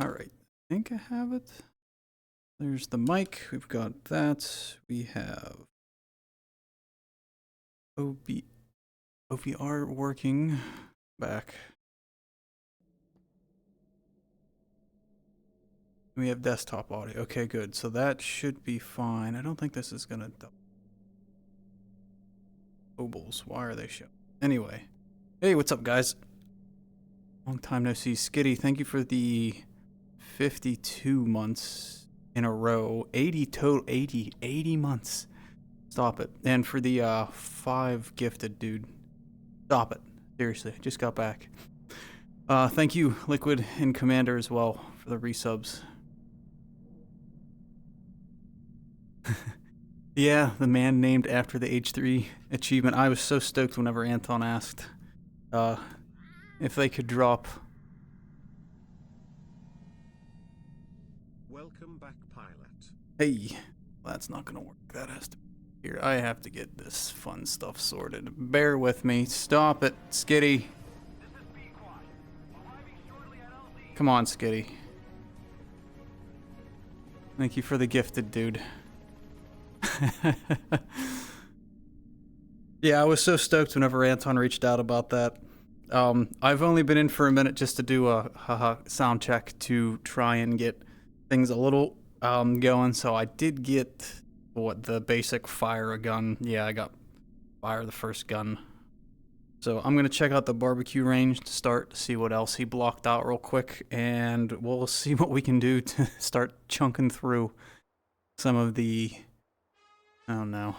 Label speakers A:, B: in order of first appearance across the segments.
A: Alright, I think I have it. There's the mic, we've got that. We have OVR working. Back. We have desktop audio. Okay, good. So that should be fine. I don't think this is gonna double. Obols, why are they showing? Anyway. Hey, what's up, guys? Long time no see. Skitty, thank you for the 52 months in a row. 80 total. 80 months. Stop it. And for the 5 gifted, dude. Stop it. Seriously, just got back. Thank you, Liquid and Commander as well, for the resubs. Yeah, the man named after the H3 achievement. I was so stoked whenever Anton asked if they could drop.
B: Welcome back, pilot.
A: Hey, that's not gonna work. That has to be here. I have to get this fun stuff sorted. Bear with me. Stop it, Skitty. Come on, Skitty. Thank you for the gifted, dude. Yeah, I was so stoked whenever Anton reached out about that. I've only been in for a minute just to do a sound check to try and get things a little going. So I did get the basic fire a gun. Yeah, I got fire the first gun. So I'm gonna check out the barbecue range to start to see what else he blocked out real quick, and we'll see what we can do to start chunking through some of the. I don't know.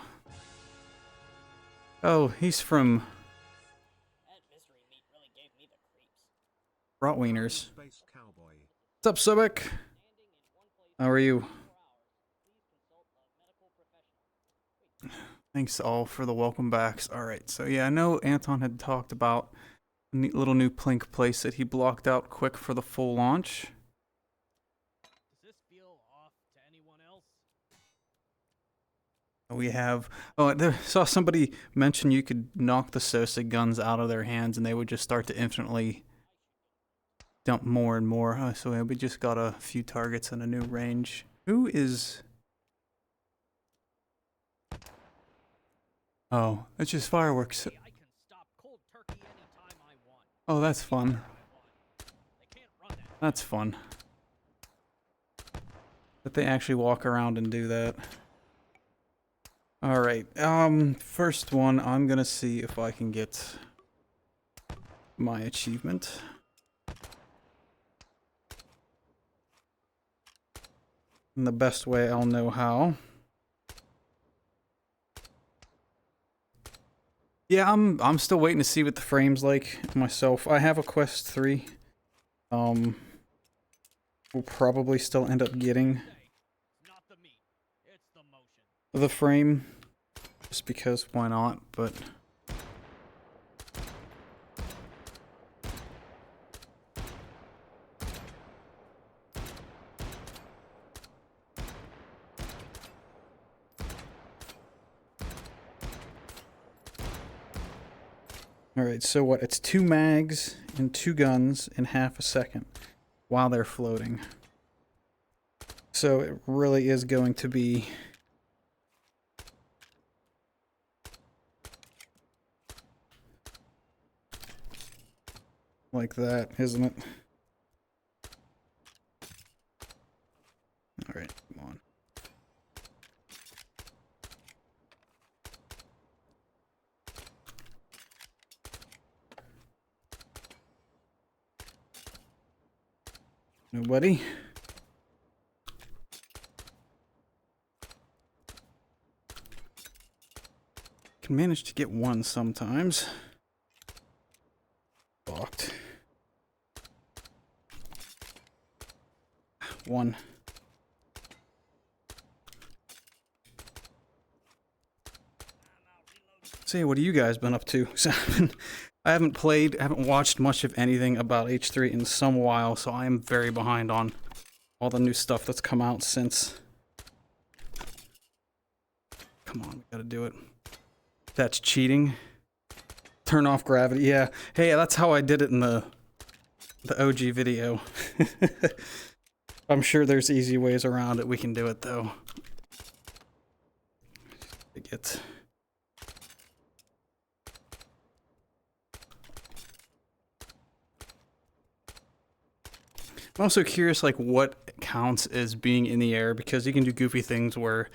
A: Oh, he's from
C: That mystery meat really gave me the creeps.
A: Rotwieners.
B: Space cowboy.
A: What's up, Subic? How are you? Thanks all for the welcome backs. Alright, so yeah, I know Anton had talked about a neat little new Plink place that he blocked out quick for the full launch.
C: Does this feel off to anyone else?
A: We have... Oh, I saw somebody mention you could knock the Sosa guns out of their hands and they would just start to infinitely dump more and more. Oh, so yeah, we just got a few targets and a new range. Who is... Oh, it's just fireworks.
C: I can stop cold turkey anytime I want.
A: Oh, that's fun.
C: They can't run that.
A: That's fun. That they actually walk around and do that. Alright, first one, I'm gonna see if I can get my achievement. In the best way I'll know how. Yeah, I'm still waiting to see what the frame's like myself. I have a Quest 3. We'll probably still end up getting
C: Not the meat, it's the motion.
A: the frame. Just because, why not? But... Alright, so what? It's 2 mags and 2 guns in half a second while they're floating. So it really is going to be... like that, isn't it? Alright, come on. Nobody? Can manage to get one sometimes. Blocked. One. See, what have you guys been up to? I haven't played, haven't watched much of anything about H3 in some while, so I am very behind on all the new stuff that's come out since. Come on, we gotta do it. That's cheating. Turn off gravity, yeah. Hey, that's how I did it in the OG video. I'm sure there's easy ways around it. We can do it though. Get. I'm also curious, like, what counts as being in the air, because you can do goofy things where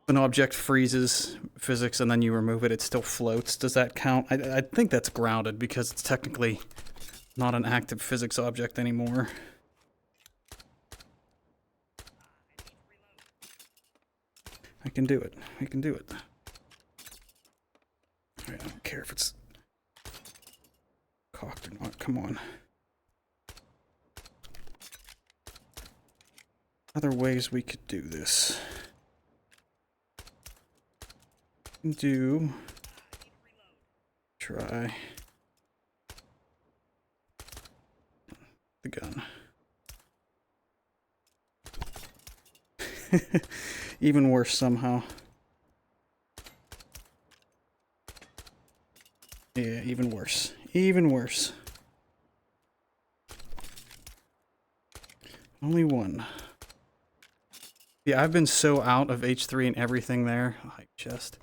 A: an object freezes physics and then you remove it, it still floats. Does that count? I think that's grounded because it's technically not an active physics object anymore. I can do it. I can do it. I don't care if it's cocked or not. Come on. Other ways we could do this. Try the gun. Even worse somehow. Yeah, even worse. Even worse. Only one. Yeah, I've been so out of H3 and everything there. Like, just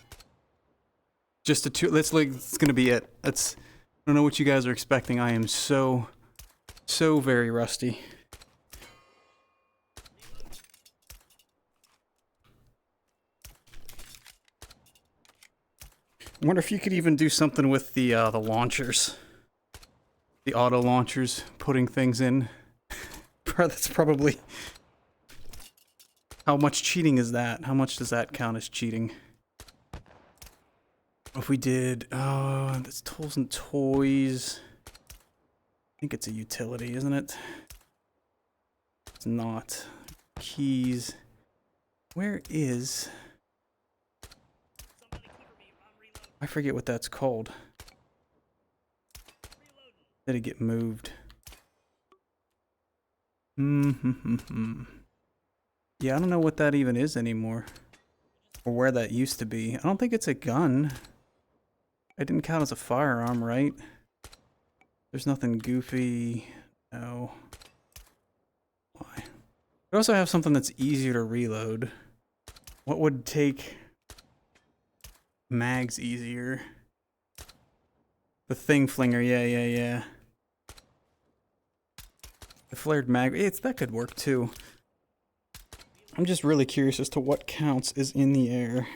A: a two. It's gonna be it. I don't know what you guys are expecting. I am so very rusty. I wonder if you could even do something with the launchers, the auto launchers, putting things in. That's probably. How much cheating is that? How much does that count as cheating? If we did, that's tools and toys. I think it's a utility, isn't it? It's not. Keys. Where is? I forget what that's called. Did it get moved? Yeah, I don't know what that even is anymore. Or where that used to be. I don't think it's a gun. It didn't count as a firearm, right? There's nothing goofy. No. Why? We also have something that's easier to reload. What would take mags easier? The thing flinger, yeah. The flared mag, that could work too. I'm just really curious as to what counts is in the air.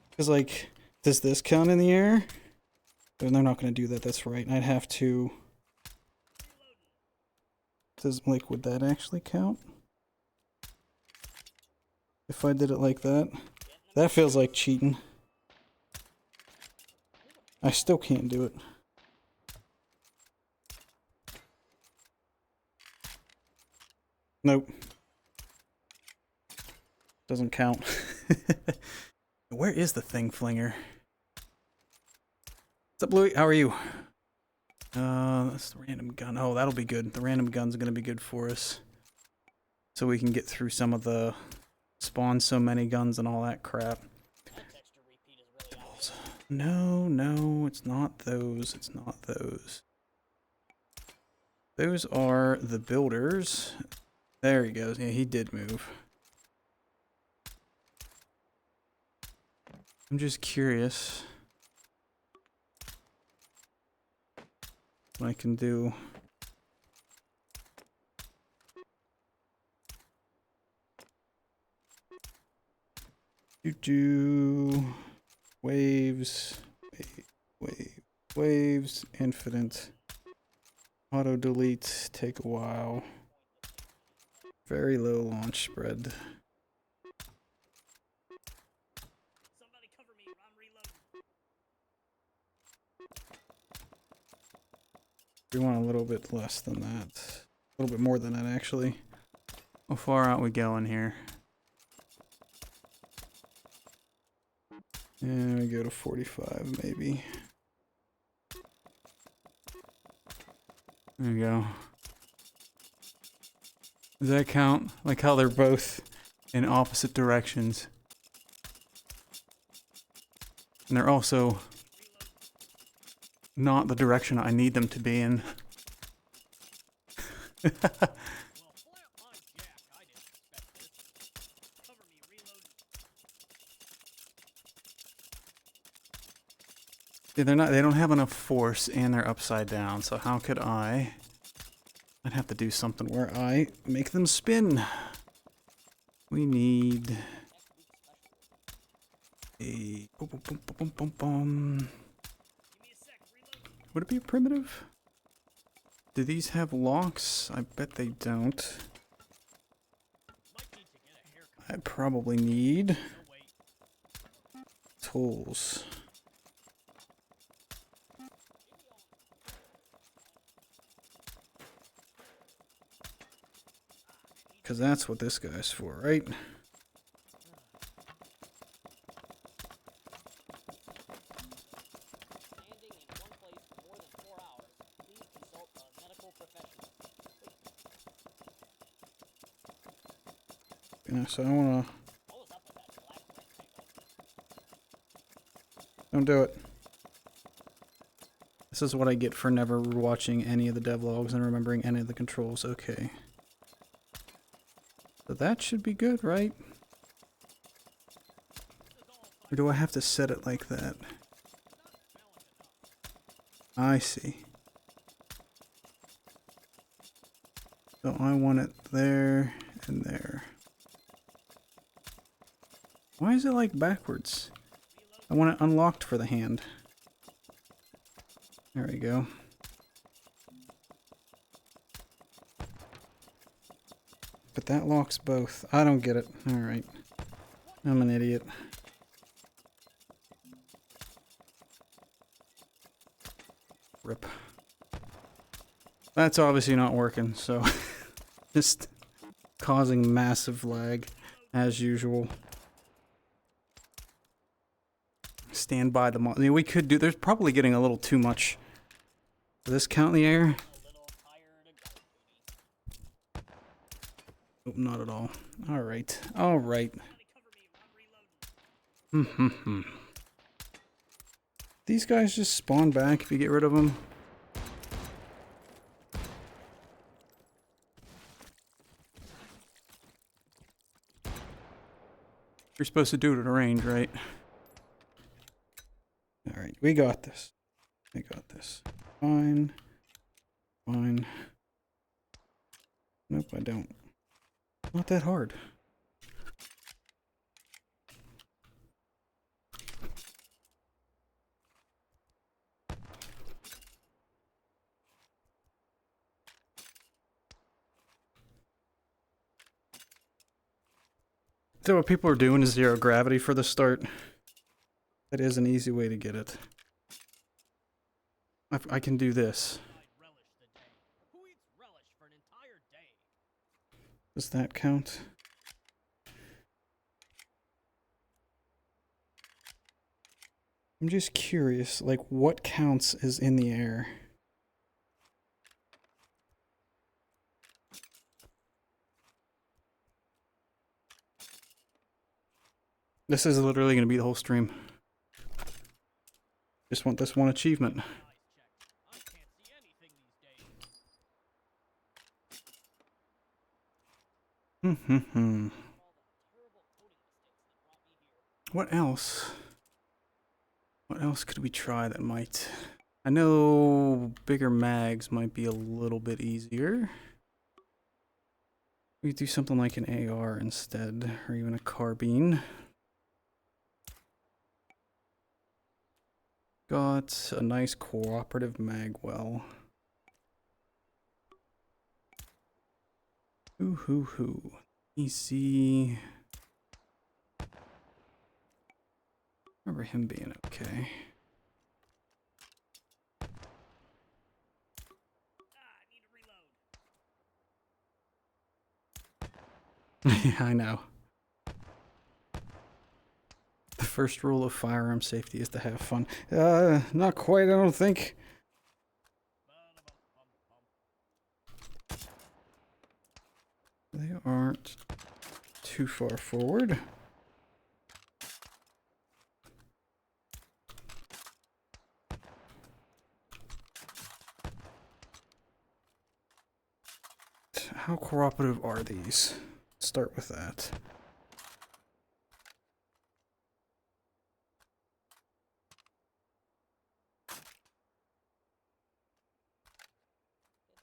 A: Because, like, does this count in the air? And they're not going to do that, that's right. I'd have to... would that actually count? If I did it like that? That feels like cheating. I still can't do it. Nope. Doesn't count. Where is the thing flinger? What's up, Louie? How are you? That's the random gun. Oh, that'll be good. The random gun's gonna be good for us. So we can get through some of the spawn so many guns and all that crap. No, it's not those. It's not those. Those are the builders. There he goes. Yeah, he did move. I'm just curious what I can do. Waves, waves, infinite. Auto delete, take a while. Very low launch spread.
C: Somebody cover me, I'm reloading.
A: We want a little bit less than that. A little bit more than that, actually. How far out we going here? And we go to 45, maybe. There we go. Does that count? Like how they're both in opposite directions. And they're also not the direction I need them to be in.
C: Well, flap my jack, I didn't expect this. Cover me, reloading.
A: Yeah, they don't have enough force and they're upside down, so how could I'd have to do something where I make them spin. We need a boom, boom, boom, boom, boom, boom.
C: Give me a sec, reload.
A: Would it be a primitive? Do these have locks? I bet they don't.
C: Might need to get a haircut.
A: I probably need
C: No, wait.
A: tools. Because that's what this guy's for, right?
C: Standing in one place for more than 4 hours. Please consult a medical professional.
A: Yeah, so I want to...
C: What was up with that black rectangle?
A: Don't do it. This is what I get for never watching any of the devlogs and remembering any of the controls. Okay. So that should be good, right? Or do I have to set it like that? I see. So I want it there and there. Why is it like backwards? I want it unlocked for the hand. There we go. But that locks both. I don't get it. Alright. I'm an idiot. Rip. That's obviously not working, so just causing massive lag as usual. Stand by the I mean, we could do, there's probably getting a little too much. Does this count in the air?
C: A little tired of guard duty.
A: Oh, not at all. Alright. Alright.
C: Somebody cover me, I'm reloading.
A: These guys just spawn back if you get rid of them. You're supposed to do it at a range, right? Alright, we got this. We got this. Fine. Fine. Nope, I don't. Not that hard. So what people are doing is zero gravity for the start. That is an easy way to get it. I can do this.
C: I'd relish the day. Who eats relish for an entire day?
A: Does that count? I'm just curious, like what counts is in the air? This is literally going to be the whole stream. Just want this one achievement.
C: Eyes checked. I can't see anything these days.
A: Hmm.
C: All the terrible coding mistakes that brought me here.
A: What else? What else could we try that might... I know bigger mags might be a little bit easier. We could do something like an AR instead, or even a carbine. Got a nice cooperative mag well. Hoo. Easy. Remember him being okay.
C: I need to reload.
A: Yeah, I know. The first rule of firearm safety is to have fun. Not quite, I don't think. They aren't too far forward. how cooperative are these? Start with that.
C: It's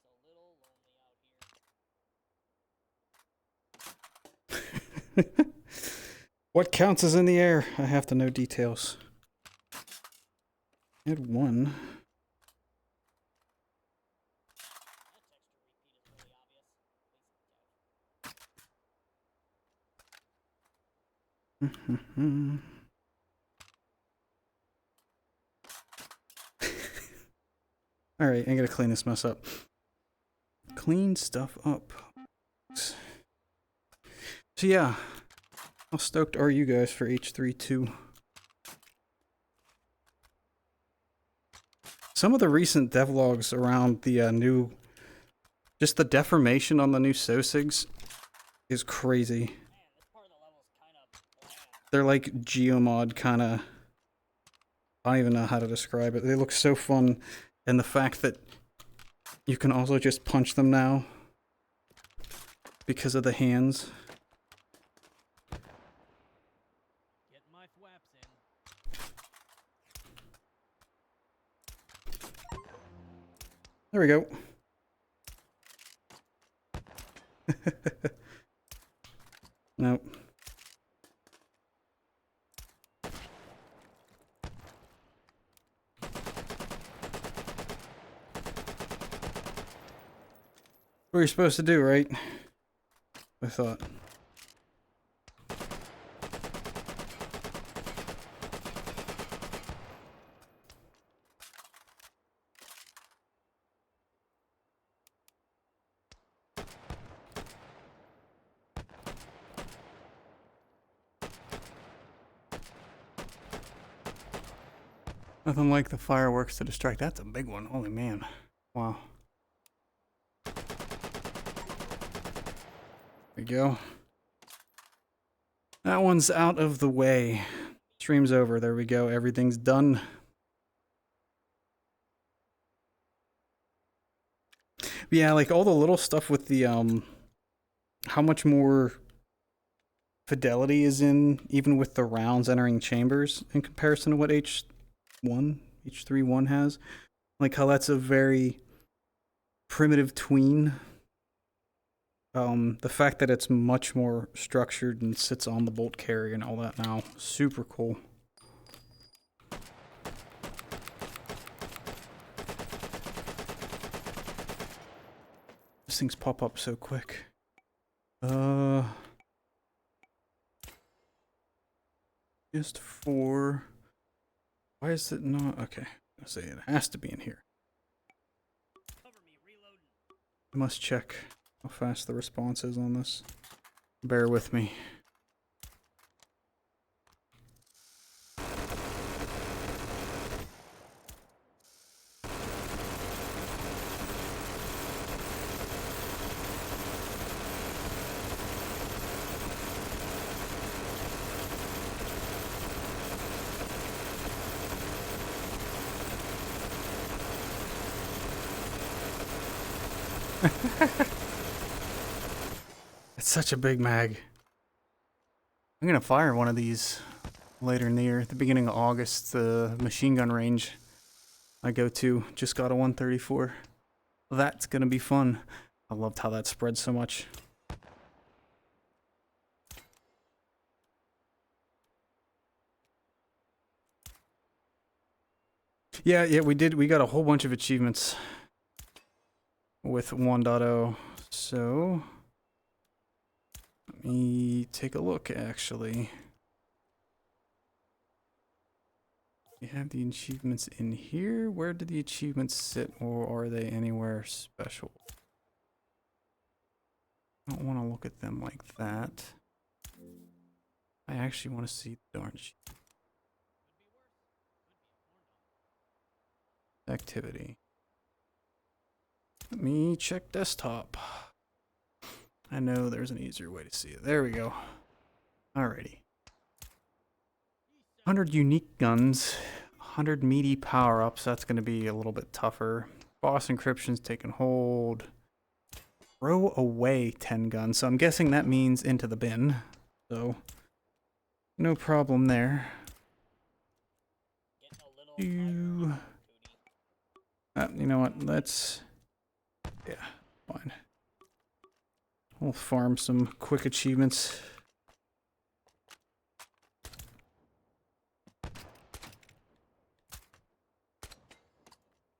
C: a little lonely out here.
A: What counts as in the air? I have to know details. I had one.
C: That texture repeat is really obvious.
A: Alright, I gotta clean this mess up. Clean stuff up. So yeah, how stoked are you guys for H3.2? Some of the recent devlogs around the new, just the deformation on the new Sosigs is crazy.
C: Man, this part of the level's kind of bland.
A: They're like geomod kind of, I don't even know how to describe it. They look so fun, and the fact that you can also just punch them now because of the hands.
C: Get my thwaps in.
A: There we go. Nope. What you're supposed to do, right? I thought. Nothing like the fireworks to distract. That's a big one. Holy man. Wow. There we go. That one's out of the way. Stream's over. There we go. Everything's done. Yeah, like all the little stuff with the how much more fidelity is in even with the rounds entering chambers in comparison to what H3.1 has. Like how that's a very primitive tween. The fact that it's much more structured and sits on the bolt carrier and all that now, super cool. These things pop up so quick. Just for... Why is it not... Okay, I'll say it has to be in here.
C: Cover me, reloading.
A: I must check how fast the response is on this. Bear with me. It's such a big mag. I'm gonna fire one of these later in the year. At the beginning of August, the machine gun range I go to just got a 134. That's gonna be fun. I loved how that spread so much. Yeah, we did. We got a whole bunch of achievements with 1.0. So let me take a look, actually. We have the achievements in here. Where do the achievements sit, or are they anywhere special? I don't want to look at them like that. I actually want to see the darn sheet. Activity. Let me check desktop. I know there's an easier way to see it. There we go. Alrighty. 100 unique guns, 100 meaty power-ups. That's going to be a little bit tougher. Boss encryption's taken hold. throw away 10 guns. So I'm guessing that means into the bin. So no problem there.
C: Getting a little tired of Cootie.
A: You know what? Let's... Yeah, fine. We'll farm some quick achievements.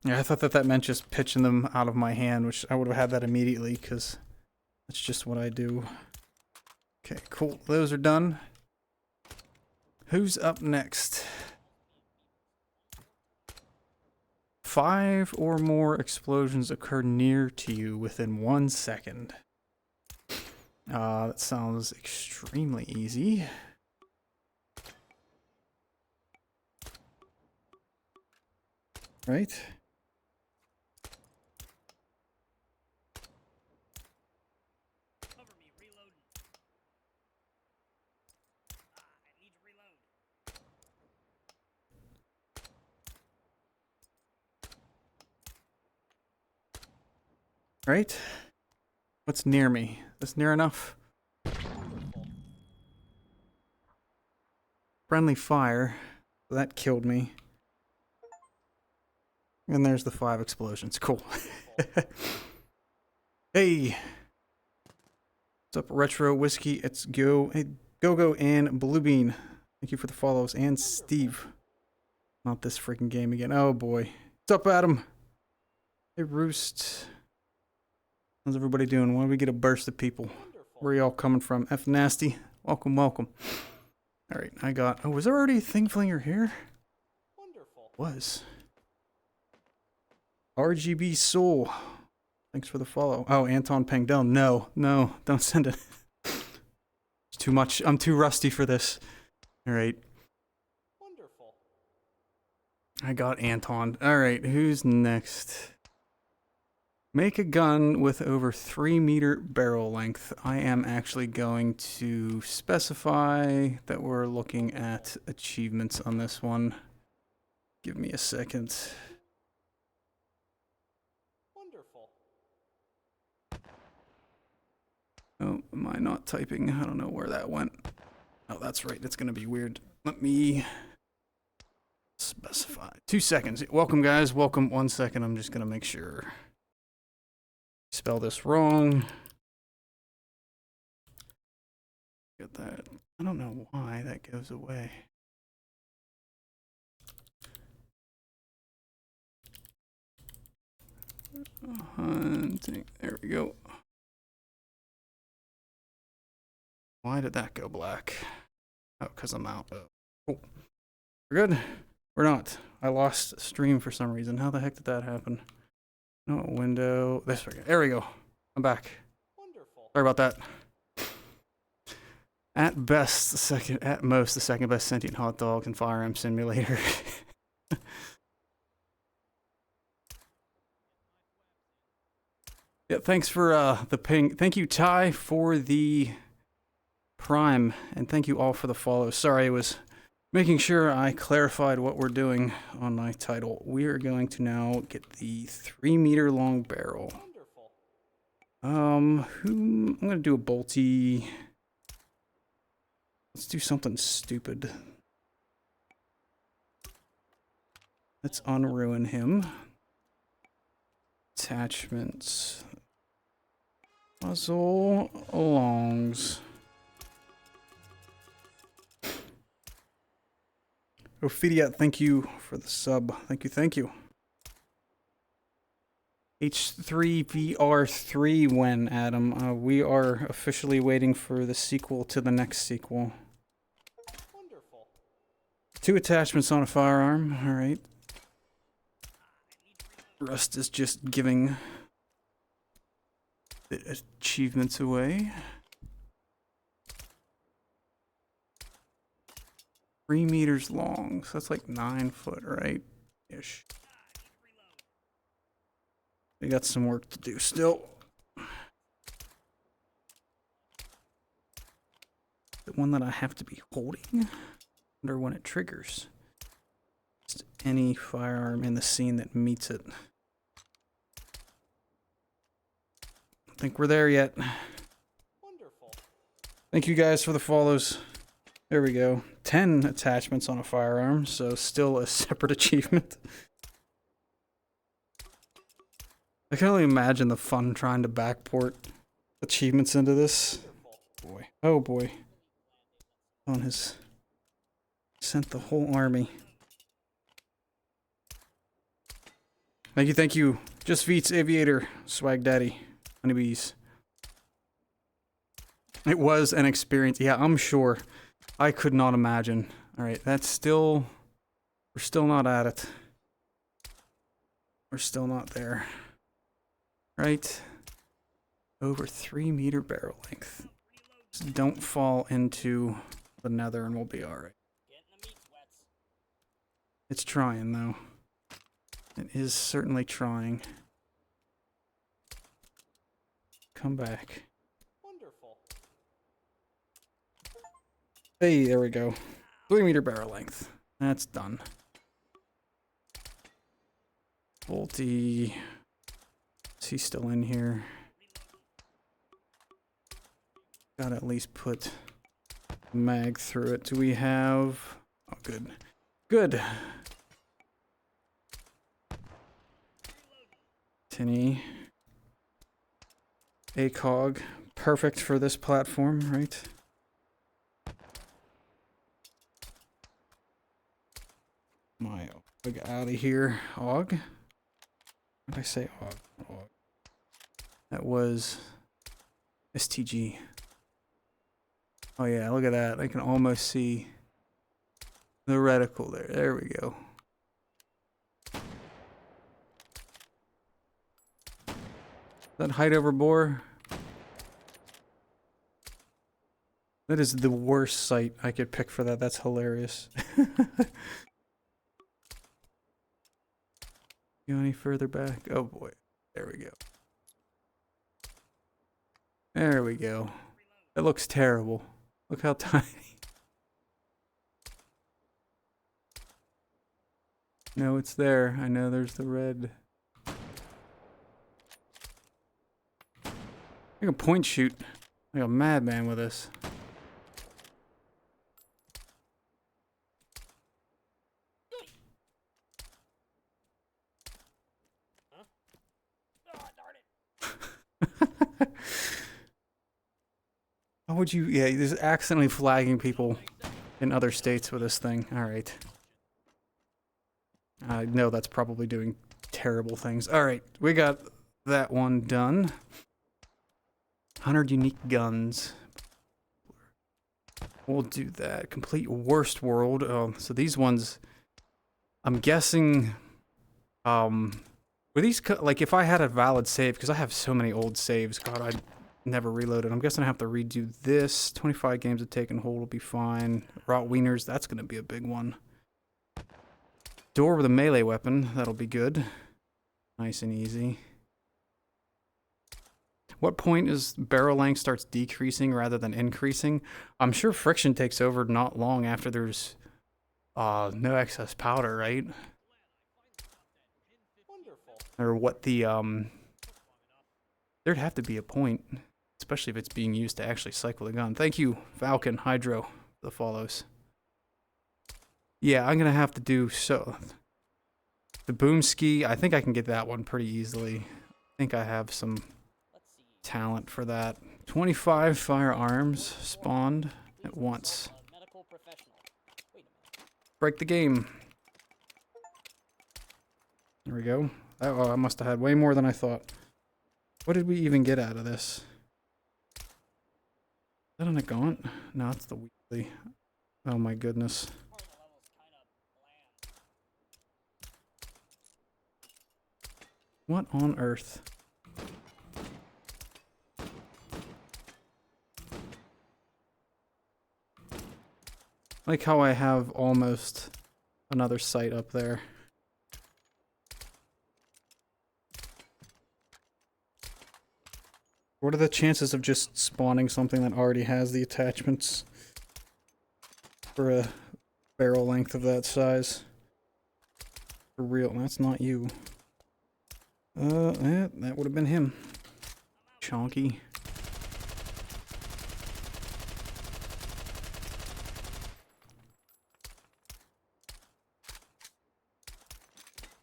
A: Yeah, I thought that meant just pitching them out of my hand, which I would have had that immediately, because that's just what I do. Okay, cool. Those are done. Who's up next? 5 or more explosions occur near to you within 1 second. That sounds extremely easy. Right?
C: Cover me, reloading. I need to reload.
A: Right? What's near me? Is this near enough?
C: Wonderful.
A: Friendly fire. That killed me. And there's the 5 explosions. Cool. Hey! What's up, Retro Whiskey? It's Go. Hey, Go and Blue Bean. Thank you for the follows. And Steve. Not this freaking game again. Oh boy. What's up, Adam? Hey, Roost. How's everybody doing? Why don't we get a burst of people? Where are y'all coming from? F Nasty. Welcome, welcome. Alright, I got... Oh, was there already a thing flinger here?
C: Wonderful.
A: Was. RGB Soul. Thanks for the follow. Oh, Anton Pangdell. No, don't send it. It's too much. I'm too rusty for this. Alright.
C: Wonderful.
A: I got Anton. Alright, who's next? Make a gun with over 3-meter barrel length. I am actually going to specify that we're looking at achievements on this one. Give me a second.
C: Wonderful.
A: Oh, am I not typing? I don't know where that went. Oh, that's right. It's going to be weird. Let me specify. 2 seconds. Welcome, guys. Welcome. 1 second. I'm just going to make sure. Spell this wrong. Get that. I don't know why that goes away. Hunting. There we go. Why did that go black? Oh, because I'm out. Oh, cool. We're good? We're not. I lost stream for some reason. How the heck did that happen? No window. This way. There we go. I'm back.
C: Wonderful.
A: Sorry about that. At best, at most, the second best sentient hot dog in Fire Emblem Simulator. Yeah, thanks for the ping. Thank you, Ty, for the Prime, and thank you all for the follow. Sorry, I was making sure I clarified what we're doing on my title. We are going to now get the 3-meter long barrel.
C: Wonderful.
A: I'm gonna do a bolty. Let's do something stupid. Let's unruin him. Attachments. Puzzle alongs. Ophidia, thank you for the sub. Thank you, thank you. H3VR 3 when, Adam? We are officially waiting for the sequel to the next sequel.
C: Wonderful.
A: 2 attachments on a firearm, alright. Rust is just giving the achievements away. 3 meters long, so that's like 9 foot, right? Ish. We got some work to do still. The one that I have to be holding? I wonder when it triggers. Just any firearm in the scene that meets it. think we're there yet.
C: Wonderful.
A: Thank you guys for the follows. There we go. 10 attachments on a firearm, so still a separate achievement. I can only imagine the fun trying to backport achievements into this. Boy. Oh boy. On his... Sent the whole army. Thank you, thank you. Just Veets, Aviator, Swag Daddy, Honeybees. It was an experience. Yeah, I'm sure. I could not imagine. Alright, that's still... We're still not at it. We're still not there. Right? Over 3-meter barrel length. Just don't fall into the nether and we'll be alright.
C: Getting the meat sweats.
A: It's trying, though. It is certainly trying. Come back.
C: Wonderful.
A: Hey, there we go. 3-meter barrel length. That's done. Volty. Is he still in here? Gotta at least put mag through it. Do we have... Oh, good. Good. Tinny. ACOG. Perfect for this platform, right? My Og out of here. Og? What did I say? Og. Og. That was STG. Oh yeah, look at that. I can almost see the reticle there. There we go. Is that height over bore? That is the worst site I could pick for that. That's hilarious. Go any further back? Oh boy. There we go. There we go. It looks terrible. Look how tiny. No, it's there. I know there's the red. I can point shoot like a madman with this.
C: Huh? Oh, darn it.
A: How would you... Yeah, he's accidentally flagging people in other states with this thing. Alright. I know that's probably doing terrible things. Alright, we got that one done. 100 unique guns. We'll do that. Complete worst world. So these ones... I'm guessing... were these... Like, if I had a valid save, because I have so many old saves. God, I never reloaded. I'm guessing I have to redo this. 25 games of take and hold will be fine. Rot wieners, that's going to be a big one. Door with a melee weapon, that'll be good. Nice and easy. What point is barrel length starts decreasing rather than increasing? I'm sure friction takes over not long after there's no excess powder, right?
C: Wonderful.
A: Or what the there'd have to be a point, especially if it's being used to actually cycle the gun. Thank you, Falcon Hydro, for the follows. Yeah, I'm gonna have to do so. The boom ski, I think I can get that one pretty easily. I think I have some
C: Let's see.
A: talent for that. 25 firearms spawned at once.
C: Medical professional. Wait a minute.
A: Break the game. There we go. Oh, I must have had way more than I thought. What did we even get out of this? Is that on a gaunt? No, it's the weekly. Oh my goodness.
C: Part of the level's kind of bland.
A: What on earth? Like how I have almost another site up there. What are the chances of just spawning something that already has the attachments for a barrel length of that size? For real, that's not you. That would have been him. chonky.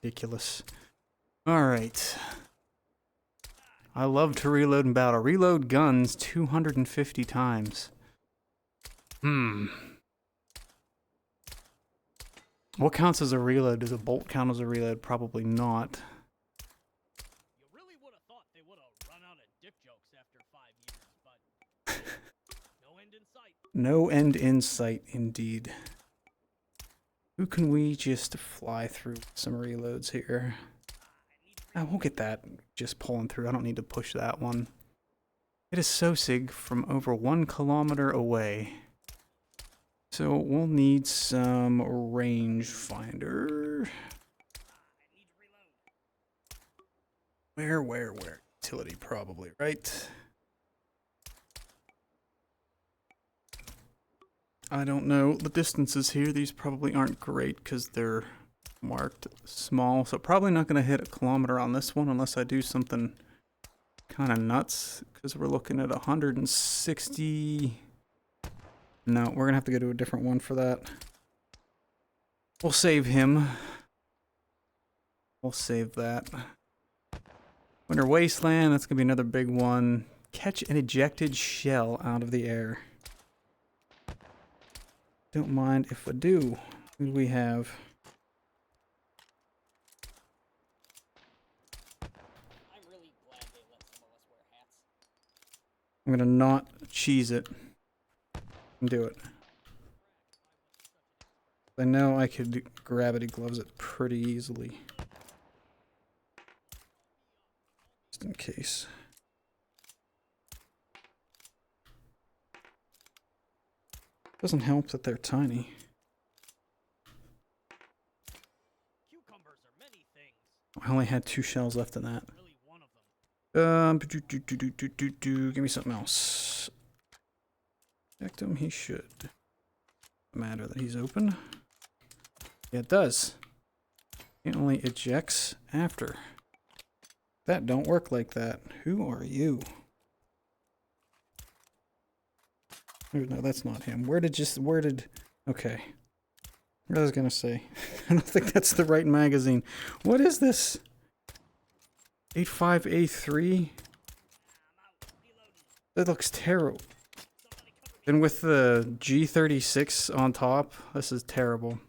A: Ridiculous. Alright. I love to reload in battle. Reload guns 250 times. What counts as a reload? Does a bolt count as a reload? Probably not.
C: You really would have thought they would have run out of dick jokes after 5 years, but no end in sight.
A: No end in sight, indeed. Who can we just fly through some reloads here? I won't get that just pulling through. I don't need to push that one. It is Sosig from over 1 kilometer away. So we'll need some rangefinder. Where? Utility probably, right? I don't know the distances here. These probably aren't great because they're marked small. So probably not going to hit a kilometer on this one unless I do something kind of nuts. Because we're looking at 160... No, we're gonna have to go to a different one for that. We'll save him. We'll save that. Winter Wasteland, that's gonna be another big one. Catch an ejected shell out of the air. Don't mind if I do. Who do we have?
C: I'm really glad they let some of us wear hats.
A: I'm gonna not cheese it. Do it. I know I could gravity gloves it pretty easily. Just in case. Doesn't help that they're tiny.
C: Cucumbers are many things.
A: I only had 2 shells left in that.
C: Really one of them.
A: Give me something else. Eject him, he should. Matter that he's open. Yeah, it does. It only ejects after. That don't work like that. Who are you? Oh, no, that's not him. Okay. I was gonna say. I don't think that's the right magazine. What is this? 85A3? That looks terrible. And with the G36 on top, this is terrible.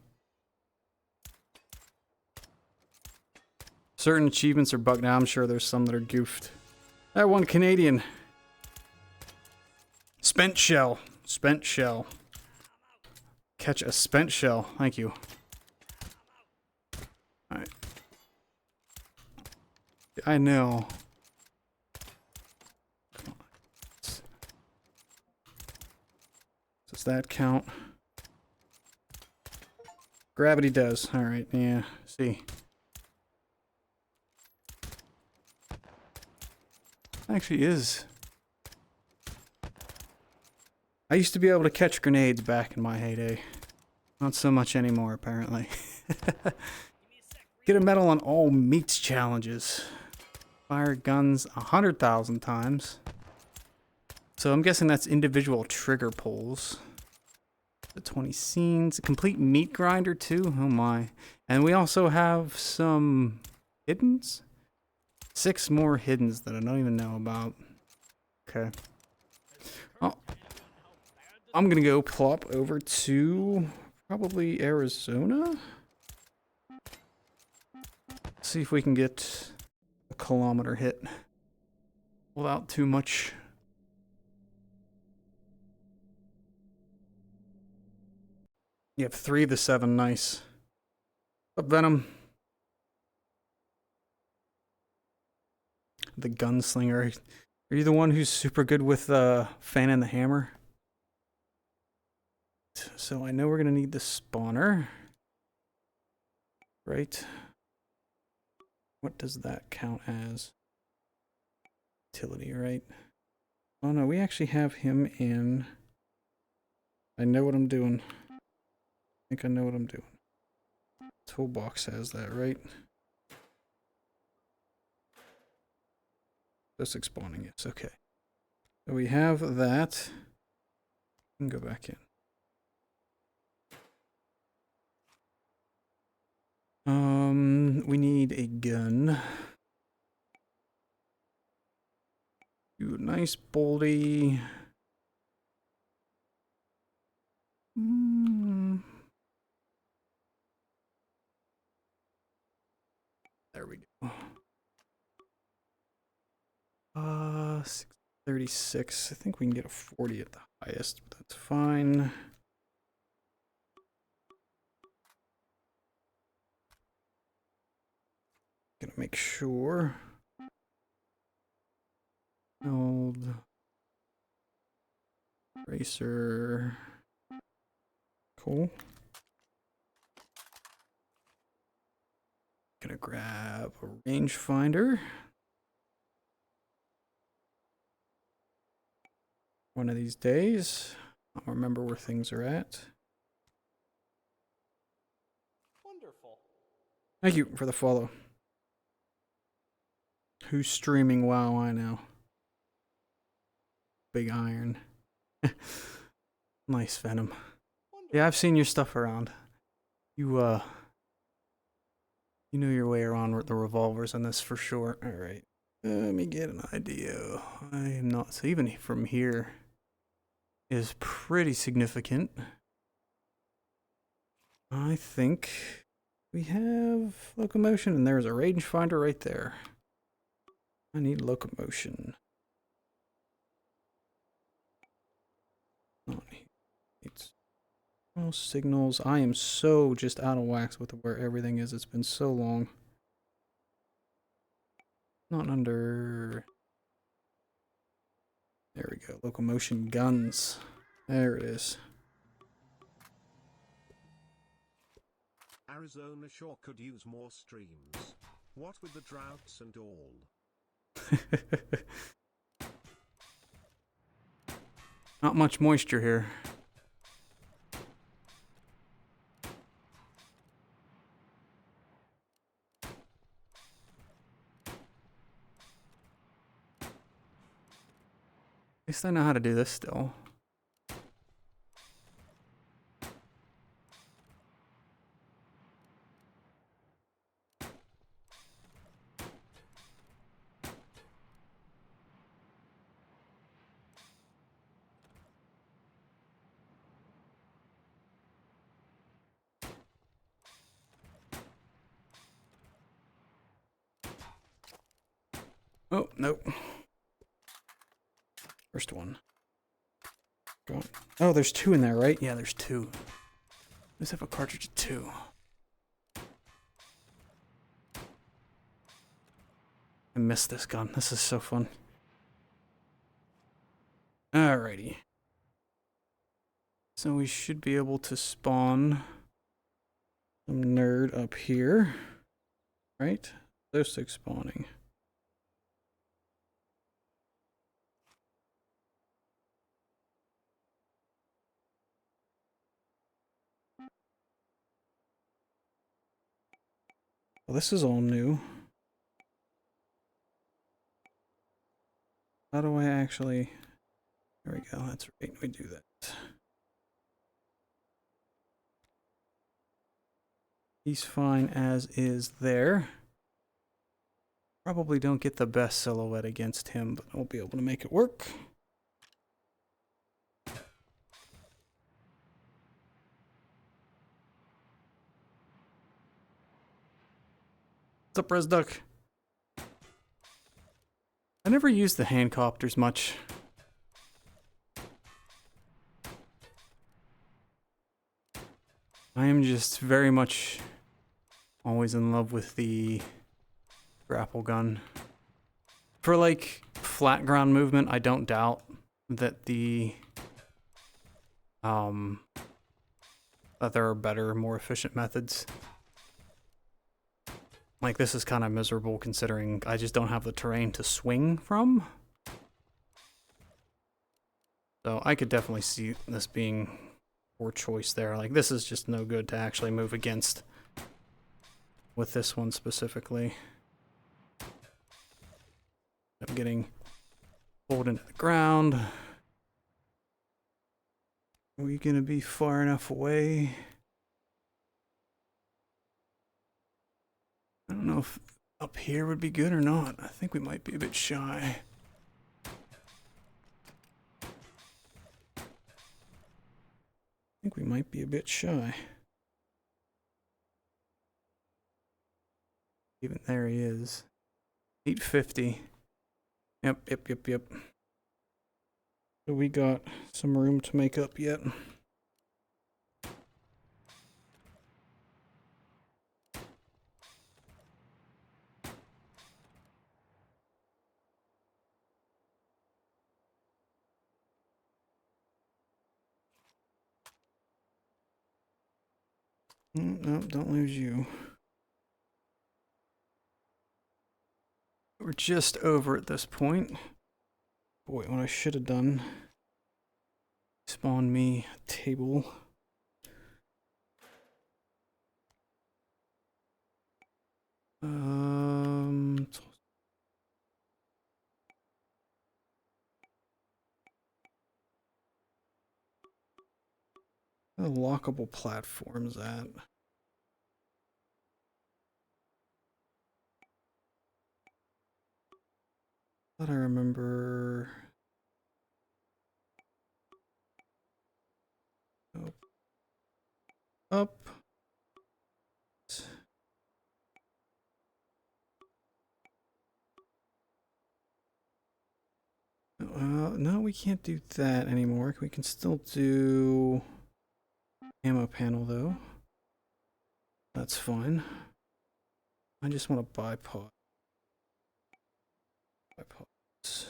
A: Certain achievements are bugged. Now I'm sure there's some that are goofed. That one Canadian. Spent shell. Spent shell. Catch a spent shell. Thank you. Alright. I know. Does that count? Gravity does. Alright, yeah. See. Actually is. I used to be able to catch grenades back in my heyday. Not so much anymore, apparently. Get a medal on all meats challenges. Fire guns 100,000 times. So I'm guessing that's individual trigger pulls. The 20 scenes. A complete meat grinder too. Oh my. And we also have some hiddens? 6 more hiddens that I don't even know about. Okay. Oh. I'm gonna go plop over to probably Arizona. See if we can get a kilometer hit without too much. You have 3 of the 7, nice. Up Venom. The gunslinger. Are you the one who's super good with Fan and the Hammer? So I know we're gonna need the spawner. Right? What does that count as? Utility, right? Oh no, we actually have him in. I know what I'm doing. I think I know what I'm doing. Toolbox has that, right? Basic spawning, yes, okay. So we have that. We can go back in. We need a gun. Do a nice boldy. There we go. 636. I think we can get a 40 at the highest, but that's fine. Gonna make sure. Old racer. Cool. Gonna grab a rangefinder. One of these days, I'll remember where things are at.
C: Wonderful.
A: Thank you for the follow. Who's streaming WoW? I know. Big Iron. Nice, Venom.
C: Wonderful.
A: Yeah, I've seen your stuff around. You know your way around with the revolvers on this for sure. Alright. Let me get an idea. I am not... So even from here is pretty significant. I think we have locomotion, and there's a rangefinder right there. I need locomotion. It's all signals. I am so just out of wax with where everything is. It's been so long. Not under... There we go. Locomotion guns. There it is.
B: Arizona sure could use more streams. What with the droughts and all.
A: Not much moisture here. At least I know how to do this still. Oh, nope. First one. Go on. Oh, there's two in there, right? Yeah, there's two. Let's have a cartridge of two. I miss this gun. This is so fun. Alrighty. So we should be able to spawn some nerd up here. Right? Those six spawning. Well, this is all new. How do I actually... There we go, that's right, we do that. He's fine as is there. Probably don't get the best silhouette against him, but we'll be able to make it work. What's up, Res Duck? I never used the handcopters much. I am just very much always in love with the grapple gun. For like flat ground movement, I don't doubt that that there are better, more efficient methods. Like, this is kind of miserable considering I just don't have the terrain to swing from. So I could definitely see this being poor choice there. Like, this is just no good to actually move against with this one specifically. I'm getting pulled into the ground. Are we gonna be far enough away? I don't know if up here would be good or not. I think we might be a bit shy. I think we might be a bit shy. Even there he is. 850. Yep. So we got some room to make up yet. No, don't lose you. We're just over at this point. Boy, what I should have done. Spawn me a table. Where the lockable platforms at? Thought I remember. Nope. Up. No, we can't do that anymore. We can still do ammo panel though. That's fine. I just want to buy pot. Buy pots.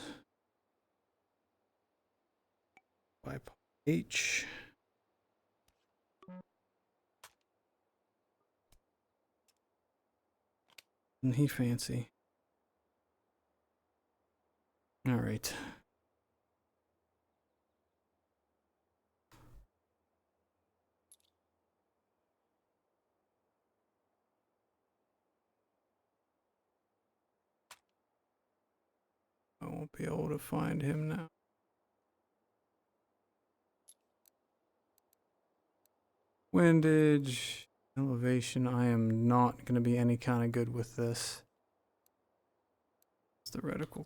A: Buy pot H. Isn't he fancy? All right. I won't be able to find him now. Windage, elevation. I am not going to be any kind of good with this. It's the reticle.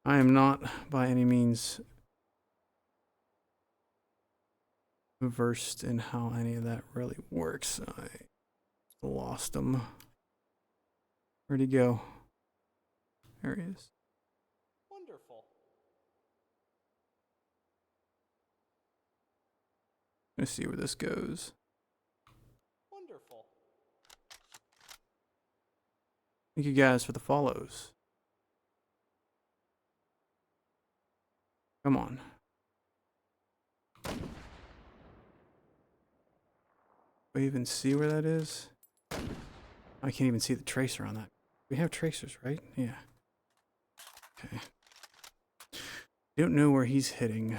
A: I am not by any means versed in how any of that really works. I lost him. Where'd he go? There he is.
C: Wonderful.
A: Let's see where this goes.
C: Wonderful.
A: Thank you guys for the follows. Come on. Do I even see where that is? I can't even see the tracer on that. We have tracers, right? Yeah. Okay. Don't know where he's hitting.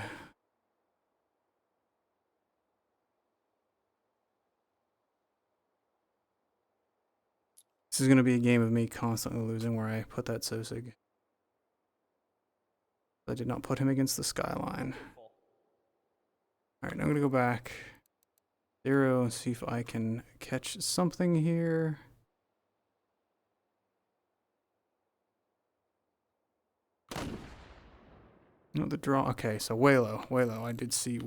A: This is going to be a game of me constantly losing where I put that Sosig. I did not put him against the skyline. Alright, I'm going to go back. 0 and see if I can catch something here. No, the draw. Okay, so way low. I did see.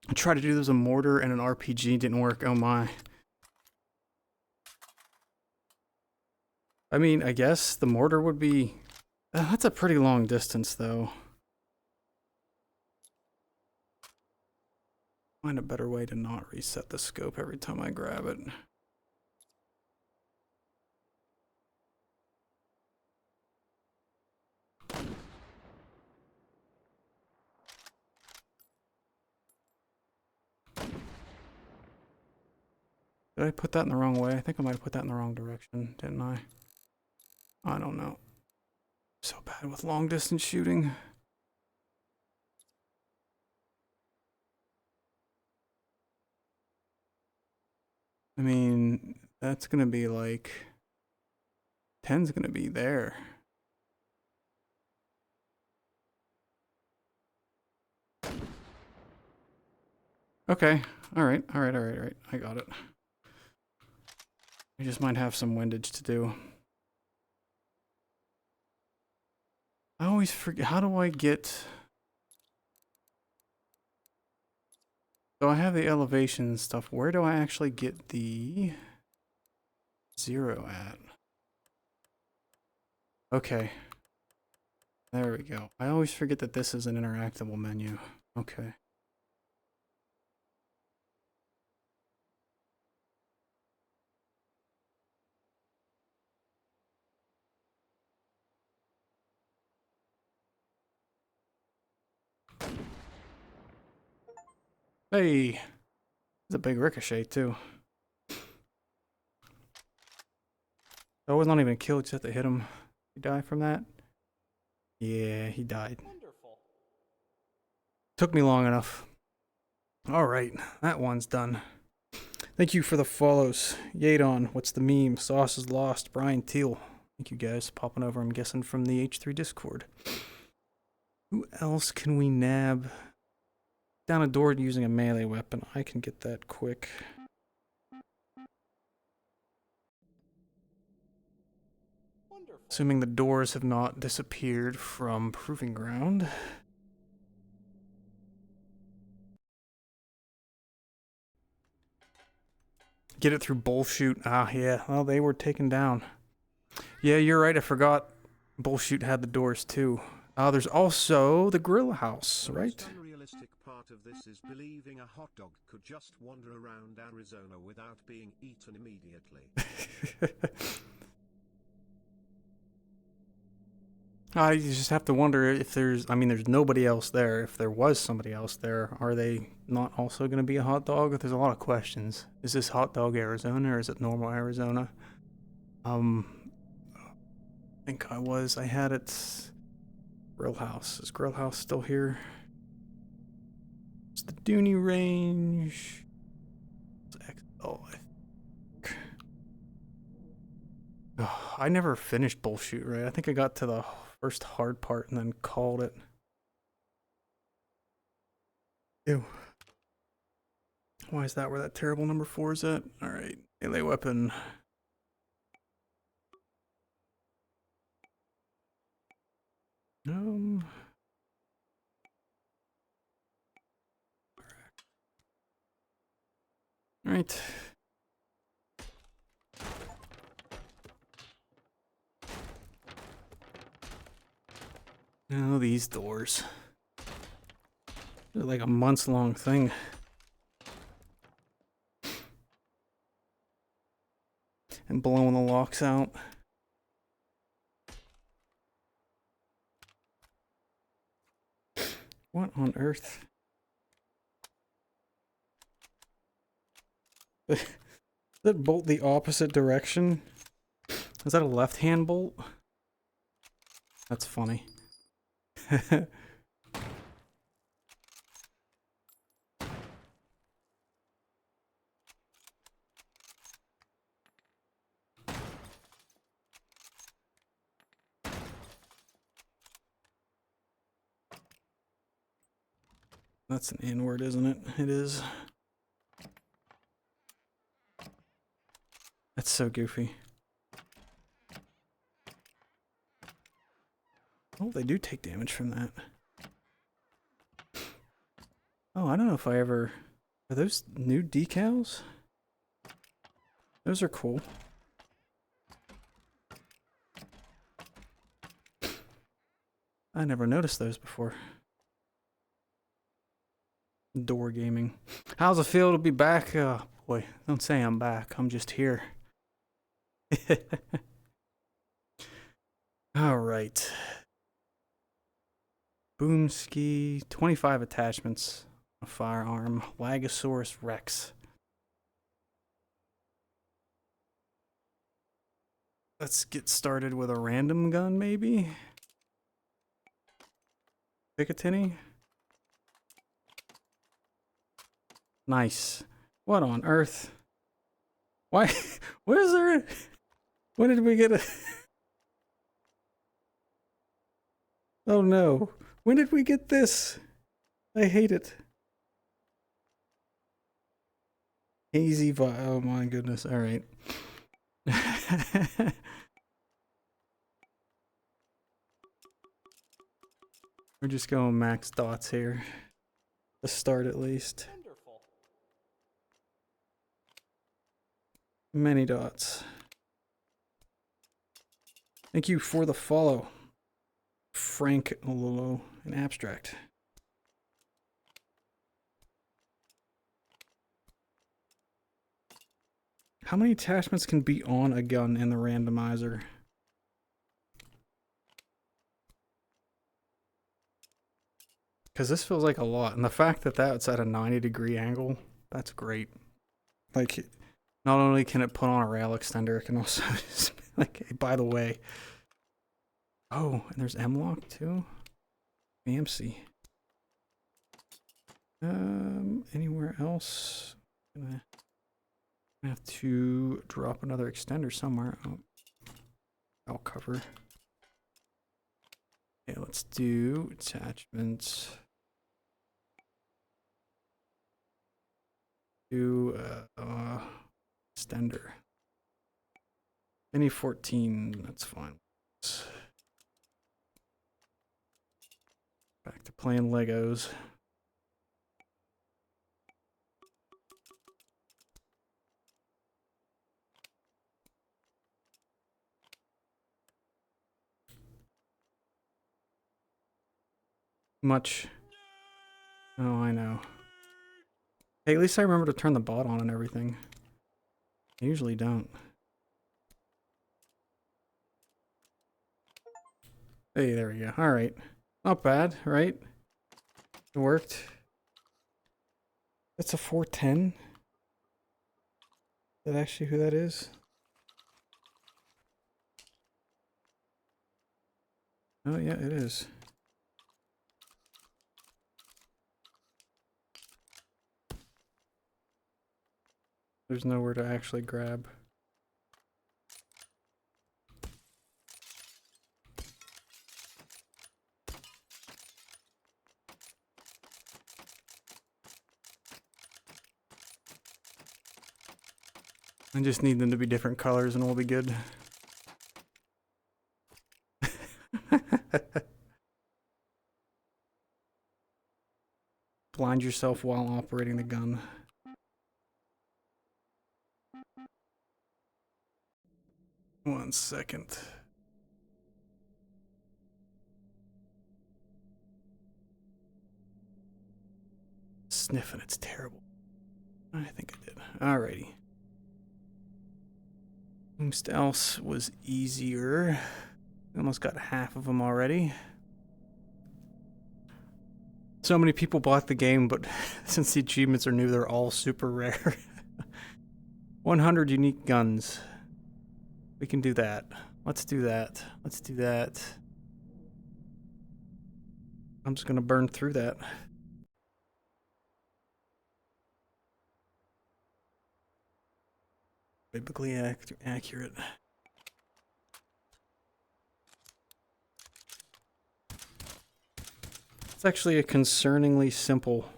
A: I tried to do this with a mortar and an RPG, didn't work. Oh my. I mean, I guess the mortar would be... that's a pretty long distance, though. Find a better way to not reset the scope every time I grab it. Did I put that in the wrong way? I think I might have put that in the wrong direction, didn't I? I don't know. So bad with long distance shooting. I mean, that's gonna be like 10's gonna be there. Okay. All right. I got it. We just might have some windage to do. I always forget. How do I get... So I have the elevation stuff. Where do I actually get the 0 at? Okay. There we go. I always forget that this is an interactable menu. Okay. Hey! It's a big ricochet, too. I was not even a kill, just have to hit him. He die from that? Yeah, he died.
C: Wonderful.
A: Took me long enough. Alright, that one's done. Thank you for the follows. Yadon, What's the Meme? Sauce is Lost, Brian Teal. Thank you guys popping over, I'm guessing, from the H3 Discord. Who else can we nab? Down a door using a melee weapon. I can get that quick.
C: Wonderful.
A: Assuming the doors have not disappeared from Proving Ground. Get it through Bullshoot. Ah, yeah. Well, they were taken down. Yeah, you're right. I forgot. Bullshoot had the doors too. There's also the grill house, right?
B: The most unrealistic part of this is believing a hot dog could just wander around Arizona without being eaten immediately.
A: I just have to wonder if there's, I mean, there's nobody else there. If there was somebody else there, are they not also going to be a hot dog? There's a lot of questions. Is this hot dog Arizona or is it normal Arizona? I think I had it. Grill house. Is Grill house still here? It's the Dooney Range. Oh, I never finished Bullshoot, right? I think I got to the first hard part and then called it. Ew. Why is that where that terrible number 4 is at? Alright, melee weapon. Alright. Oh, these doors. They're like a months-long thing. And blowing the locks out. What on earth? Does that bolt the opposite direction? Is that a left-hand bolt? That's funny. That's an inward, isn't it? It is. That's so goofy. Oh, they do take damage from that. Oh, I don't know if I ever... Are those new decals? Those are cool. I never noticed those before. Door gaming. How's it feel to be back? Boy, don't say I'm back. I'm just here. Alright. Boomski. 25 attachments. A firearm. Lagosaurus Rex. Let's get started with a random gun, maybe? Picatinny? Nice. What on earth? Why? Where's there? When did we get a? Oh no! When did we get this? I hate it. H3VR. Oh my goodness! All right. We're just going max dots here. To start at least.
C: Wonderful.
A: Many dots. Thank you for the follow. Frank Ololo in abstract. How many attachments can be on a gun in the randomizer? Because this feels like a lot. And the fact that that's at a 90-degree angle, that's great. Like, not only can it put on a rail extender, it can also just, like, hey, by the way. Oh, and there's M-Lock too? Fancy. Anywhere else? Gonna have to drop another extender somewhere. Oh, I'll cover. Okay, let's do attachments. Do extender. Any 14, that's fine. Back to playing Legos. Much. Oh, I know. Hey, at least I remember to turn the bot on and everything. I usually don't. Hey, there we go. Alright. Not bad, right? It worked. That's a 410? Is that actually who that is? Oh, yeah, it is. There's nowhere to actually grab. I just need them to be different colors and we'll be good. Blind yourself while operating the gun. One second. Sniffing, it's terrible. I think I did. Alrighty. Most else was easier. Almost got half of them already. So many people bought the game, but since the achievements are new, they're all super rare. 100 unique guns. We can do that. Let's do that. Let's do that. I'm just gonna burn through that. Biblically accurate. It's actually a concerningly simple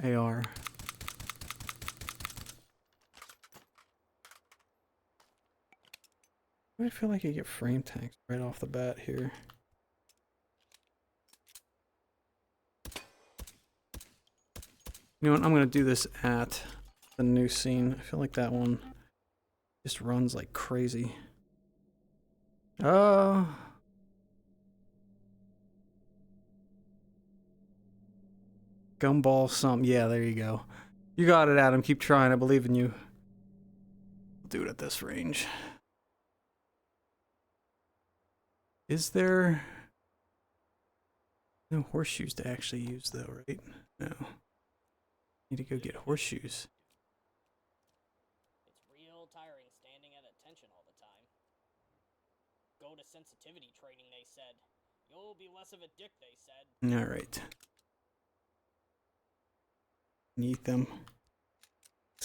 A: AR. I feel like you get frame tanks right off the bat here. You know what? I'm going to do this at the new scene. I feel like that one just runs like crazy. Gumball some. Yeah, there you go. You got it, Adam. Keep trying. I believe in you. I'll do it at this range. Is there no horseshoes to actually use though, right? No. Need to go get horseshoes.
C: It's real tiring standing at attention all the time. Go to sensitivity training, they said. You'll be less of a dick, they said.
A: All right. Need them.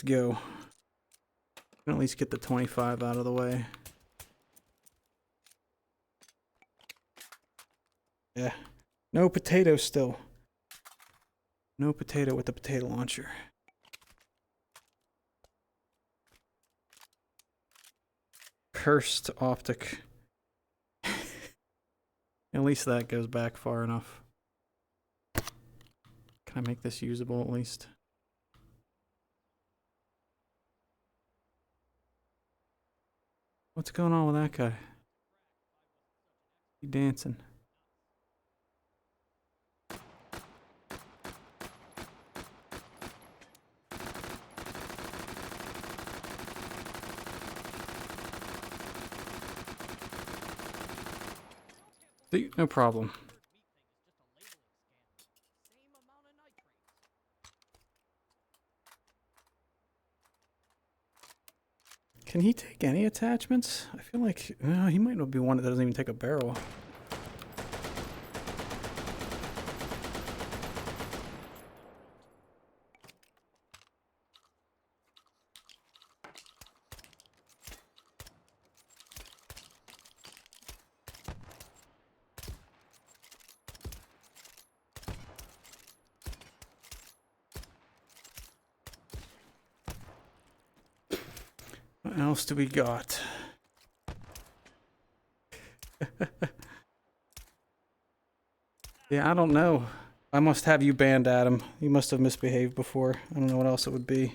A: go. At least get the 25 out of the way. Yeah. No potato still. No potato with the potato launcher. Cursed optic. At least that goes back far enough. Can I make this usable at least? What's going on with that guy? He dancing. See, no problem. Can he take any attachments? I feel like he might not be one that doesn't even take a barrel. What else do we got? Yeah, I don't know. I must have you banned, Adam. You must have misbehaved before. I don't know what else it would be.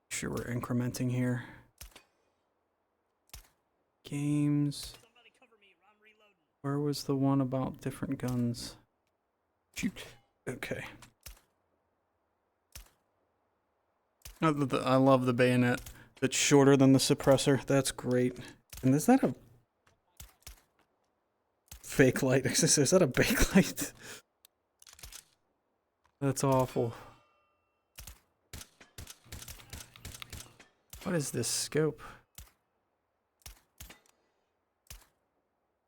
A: Sure, we're incrementing here. Games. Where was the one about different guns? Shoot. Okay. I love the bayonet. It's shorter than the suppressor. That's great. And is that a fake light? Is that a bakelite? That's awful. What is this scope?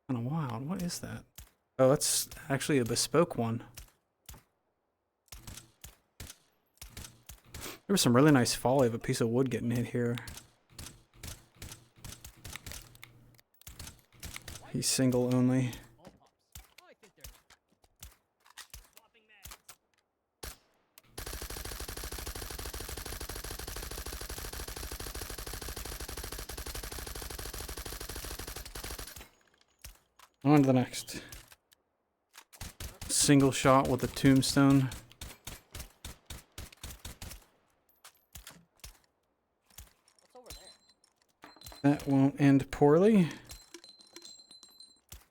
A: Kind of wild. What is that? Oh, that's actually a bespoke one. There was some really nice folly of a piece of wood getting hit here. He's single only. On to the next. Single shot with a tombstone. That won't end poorly.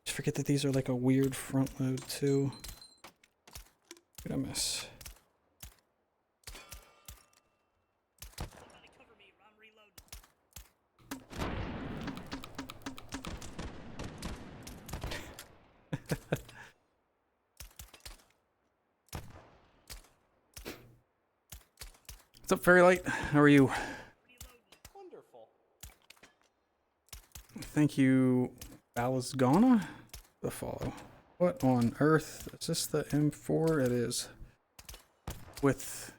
A: Just forget that these are like a weird front load too. Did I miss? What's up, Fairy Light? How are you?
C: Wonderful.
A: Thank you, Balazgana, the follow. What on earth? Is this the M4? It is. With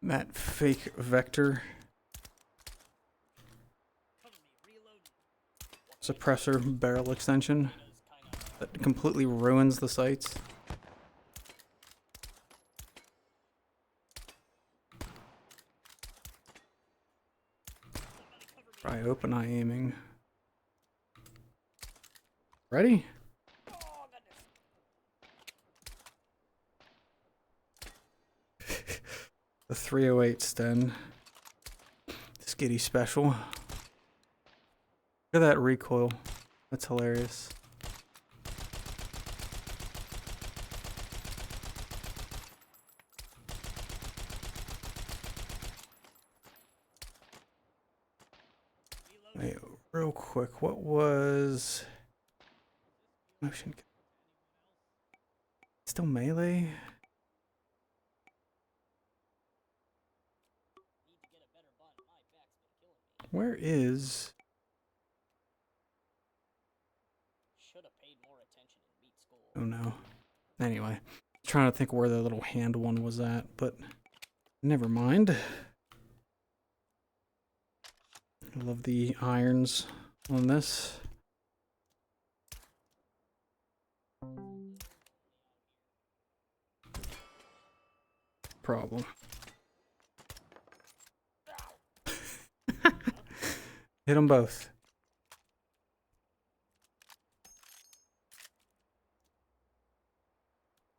A: that fake vector suppressor barrel extension that completely ruins the sights. Try open eye aiming. Ready? The 308 sten. Skitty special. Look at that recoil. That's hilarious. Wait, real quick, what was motion? Still melee? Where is...
C: Should have paid more attention in meat school.
A: Oh no. Anyway, trying to think where the little hand one was at, but never mind. I love the irons on this. Problem. Hit them both.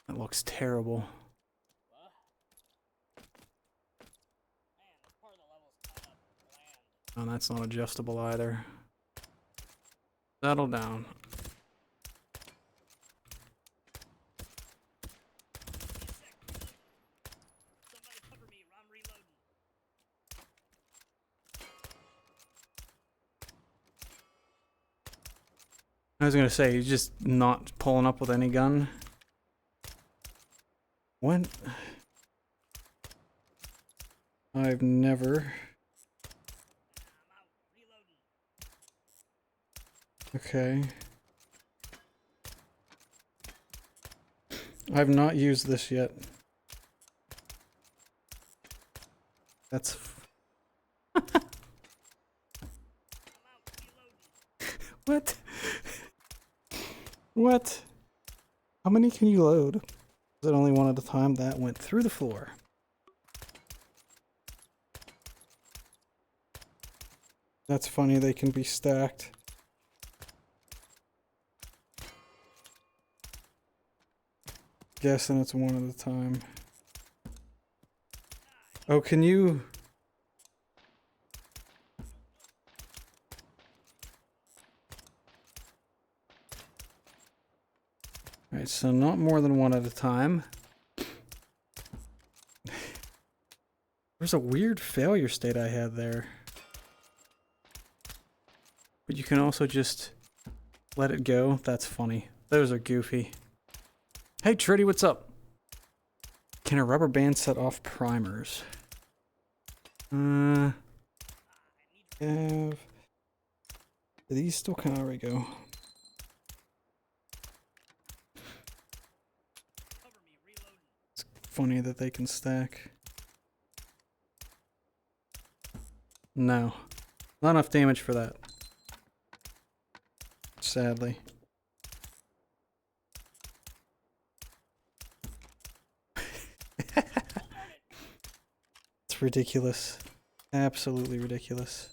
A: That looks terrible.
C: Man, this part of the level's kind of bland.
A: Oh, that's not adjustable either. Settle down.
C: Somebody cover me, I'm reloading.
A: I was gonna say, you're just not pulling up with any gun. What? I've never...
C: I'm out, reloading.
A: Okay. I've not used this yet. That's...
C: I'm out, reloading.
A: What? What? How many can you load? Is it only one at a time? That went through the floor. That's funny, they can be stacked. Guessing it's one at a time. Oh, can you... Alright, so not more than one at a time. There's a weird failure state I had there. But you can also just let it go. That's funny. Those are goofy. Hey Tritty, what's up? Can a rubber band set off primers? Have... Do these still kind of... There we go.
C: Cover me, reloading.
A: It's funny that they can stack. No. Not enough damage for that. Sadly. It's ridiculous. Absolutely ridiculous.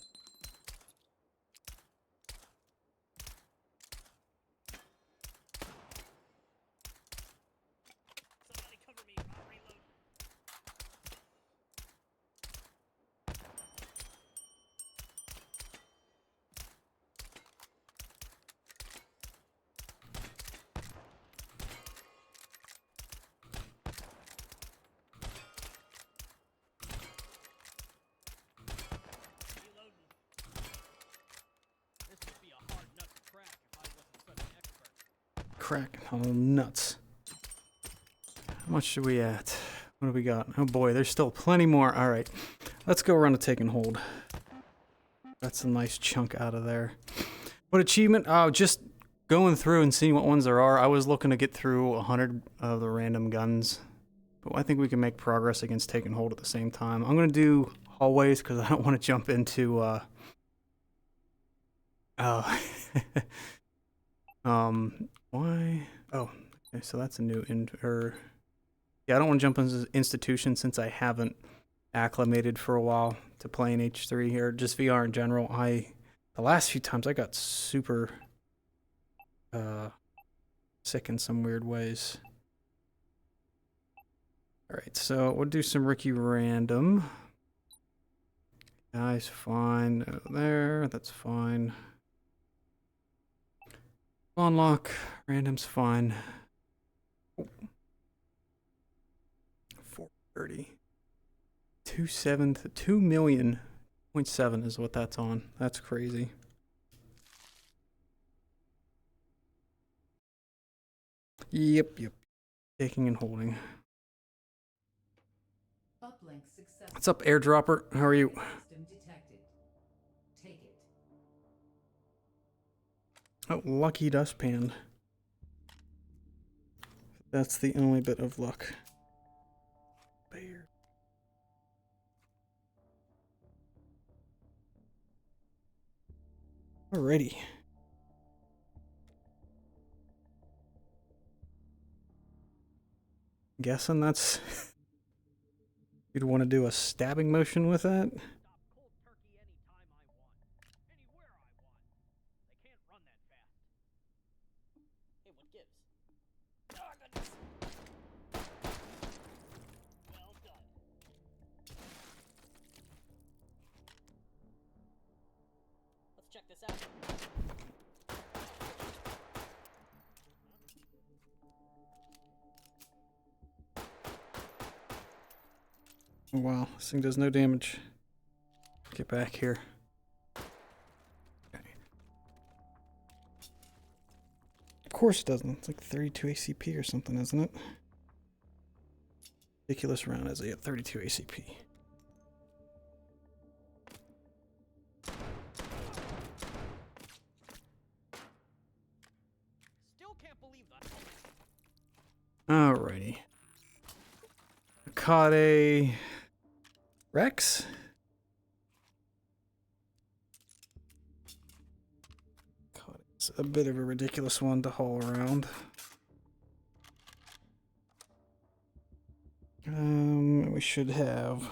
C: Somebody cover me, I'm reloading. Reloading. This would be a hard nut to crack if I wasn't such an expert.
A: Crack. Oh, nuts. How much are we at? What do we got? Oh boy, there's still plenty more. Alright. Let's go around to take and hold. That's a nice chunk out of there. What achievement? Oh, just going through and seeing what ones there are. I was looking to get through 100 of the random guns. But I think we can make progress against take and hold at the same time. I'm going to do hallways because I don't want to jump into... why? Oh, okay, so that's a new... Yeah, I don't want to jump into institution since I haven't acclimated for a while to playing H3 or just VR in general. The last few times I got super sick in some weird ways. Alright, so we'll do some Ricky random. Guy's fine. There, that's fine. Unlock, random's fine. Oh. 430. 2 million. 0.7 is what that's on. That's crazy. Yep. Taking and holding.
D: Uplink successful.
A: What's up, airdropper? How are you?
D: System detected.
A: Oh, lucky dustpan. That's the only bit of luck. Bear. Alrighty. Guessing that's... You'd want to do a stabbing motion with that?
C: Stop cold turkey anytime I want. Anywhere I want. They can't run that fast. Hey, what gives? Oh, goodness. Well done. Let's check this out.
A: Oh, wow, this thing does no damage. Get back here. Okay. Of course it doesn't. It's like 32 ACP or something, isn't it? Ridiculous round as it 32 ACP.
C: Still can't believe that.
A: Alrighty. Caught a Rex. It's a bit of a ridiculous one to haul around. We should have.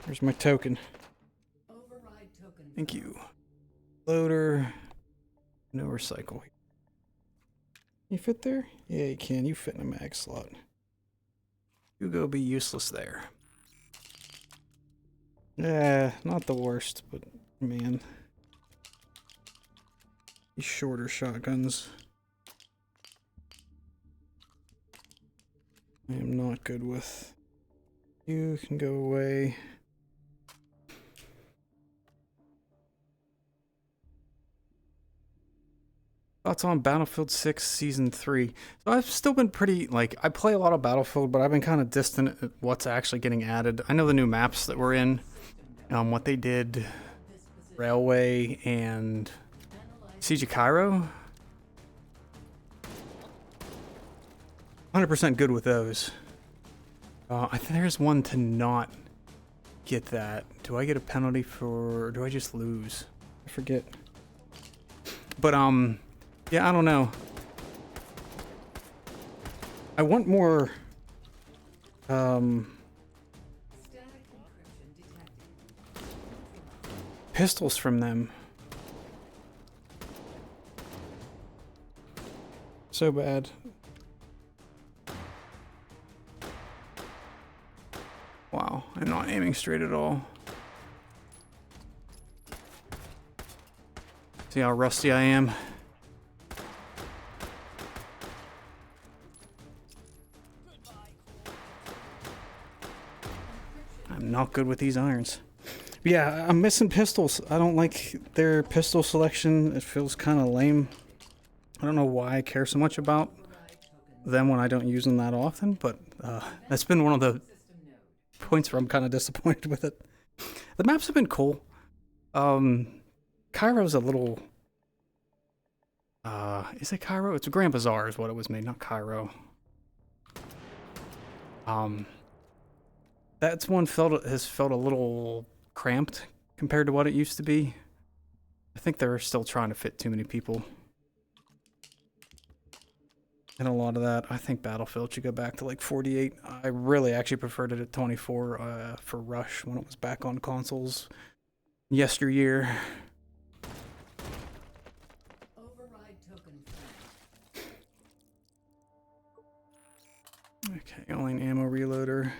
A: Here's my token.
D: Override token.
A: Thank you. Loader. No recycle. You fit there? Yeah, you can. You fit in a mag slot. You go be useless there. Yeah, not the worst, but man. These shorter shotguns. I am not good with. You can go away. Thoughts on Battlefield 6 Season 3. So I've still been pretty, like, I play a lot of Battlefield, but I've been kind of distant at what's actually getting added. I know the new maps that we're in, what they did, Railway and Siege of Cairo. 100% good with those. I think there's one to not get that. Do I get a penalty for, or do I just lose? I forget. But, yeah, I don't know. I want more, pistols from them. So bad. Wow, I'm not aiming straight at all. See how rusty I am? I'm not good with these irons. Yeah, I'm missing pistols. I don't like their pistol selection. It feels kind of lame. I don't know why I care so much about them when I don't use them that often, but that's been one of the points where I'm kind of disappointed with it. The maps have been cool. Cairo's a little... is it Cairo? It's Grand Bazaar is what it was made, not Cairo. That's one has felt a little cramped compared to what it used to be. I think they're still trying to fit too many people. And a lot of that, I think Battlefield should go back to like 48. I really actually preferred it at 24 for Rush when it was back on consoles yesteryear.
D: Override token.
A: Okay, only an ammo reloader.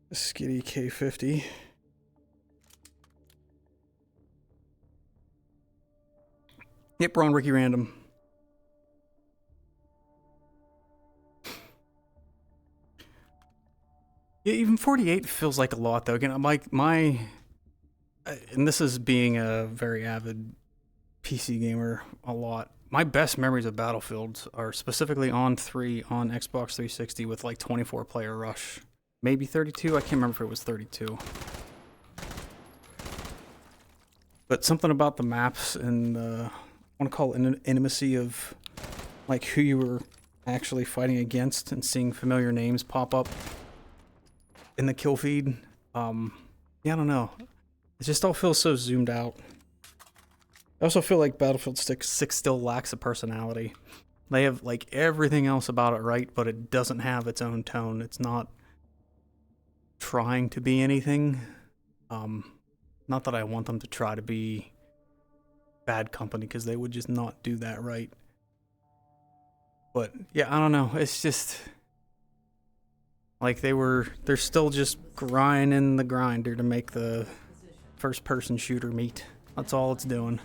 A: A skitty K50. Yep, we're on Ricky Random. Yeah, even 48 feels like a lot though. Again, I'm like and this is being a very avid PC gamer a lot. my best memories of Battlefield are specifically on 3 on Xbox 360 with like 24 player rush. Maybe 32, I can't remember if it was 32. But something about the maps and I want to call it an intimacy of like who you were actually fighting against and seeing familiar names pop up in the kill feed. Yeah, I don't know. It just all feels so zoomed out. I also feel like Battlefield 6 still lacks a personality. They have like everything else about it right, but it doesn't have its own tone. It's not trying to be anything. Not that I want them to try to be Bad Company, because they would just not do that right. But yeah, I don't know. It's just like they're still just grinding the grinder to make the first person shooter meet. That's all it's doing.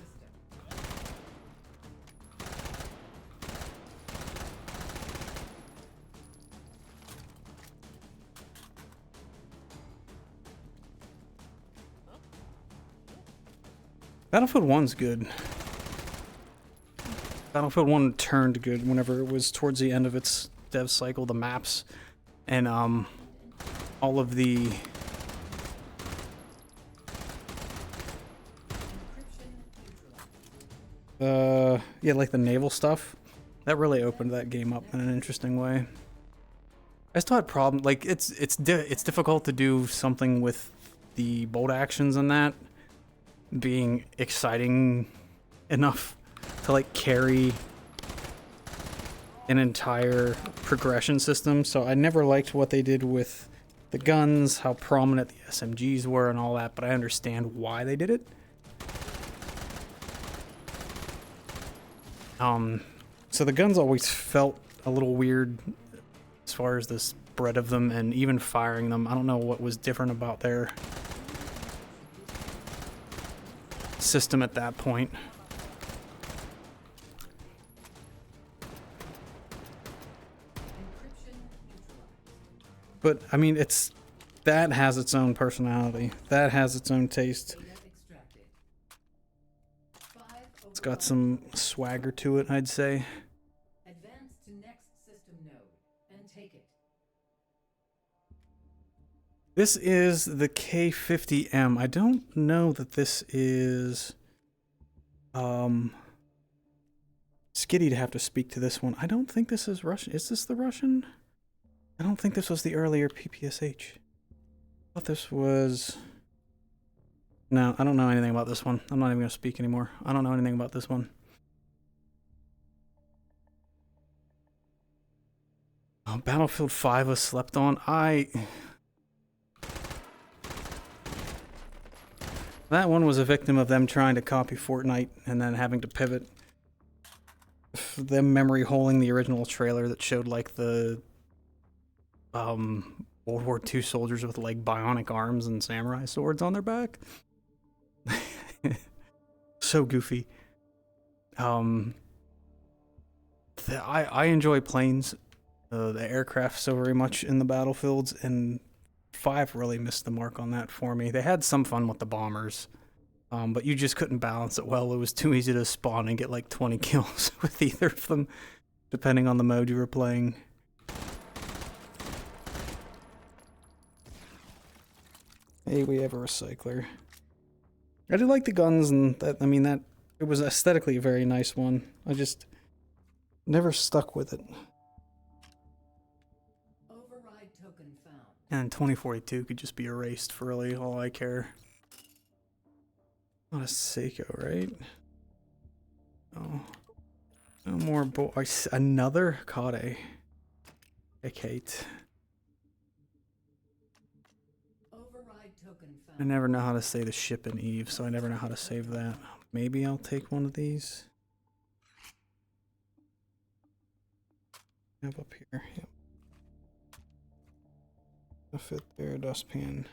A: Battlefield 1's good. Battlefield 1 turned good whenever it was towards the end of its dev cycle. The maps and all of the yeah, like the naval stuff, that really opened that game up in an interesting way. I still had problem, like it's difficult to do something with the bolt actions and that being exciting enough to like carry an entire progression system. So I never liked what they did with the guns, how prominent the SMGs were and all that, but I understand why they did it. So the guns always felt a little weird as far as the spread of them and even firing them. I don't know what was different about their system at that point. But I mean, that has its own personality. That has its own taste. It's got some swagger to it, I'd say.
D: Advance to next system node and take it.
A: This is the K50M. I don't know that this is Skitty'd have to speak to this one. I don't think this is Russian. Is this the Russian? I don't think this was the earlier PPSH. I thought this was... No, I don't know anything about this one. I'm not even going to speak anymore. I don't know anything about this one. Oh, Battlefield 5 was slept on. That one was a victim of them trying to copy Fortnite and then having to pivot. Them memory holing the original trailer that showed like the World War II soldiers with like bionic arms and samurai swords on their back. So goofy. I enjoy planes, the aircraft so very much in the Battlefields, and 5 really missed the mark on that for me. They had some fun with the bombers, but you just couldn't balance it well. It was too easy to spawn and get like 20 kills with either of them, depending on the mode you were playing. Hey, we have a recycler. I do like the guns, and that, I mean, that it was aesthetically a very nice one. I just never stuck with it.
D: Override token found.
A: And 2042 could just be erased for really all I care. Not a Seiko, right? Oh. No more another Kade. Kate.
D: Override token
A: I
D: found.
A: never know how to say the ship in Eve, so I never know how to save that. Maybe I'll take one of these. Have up here. Yep. A fit there, dustpan.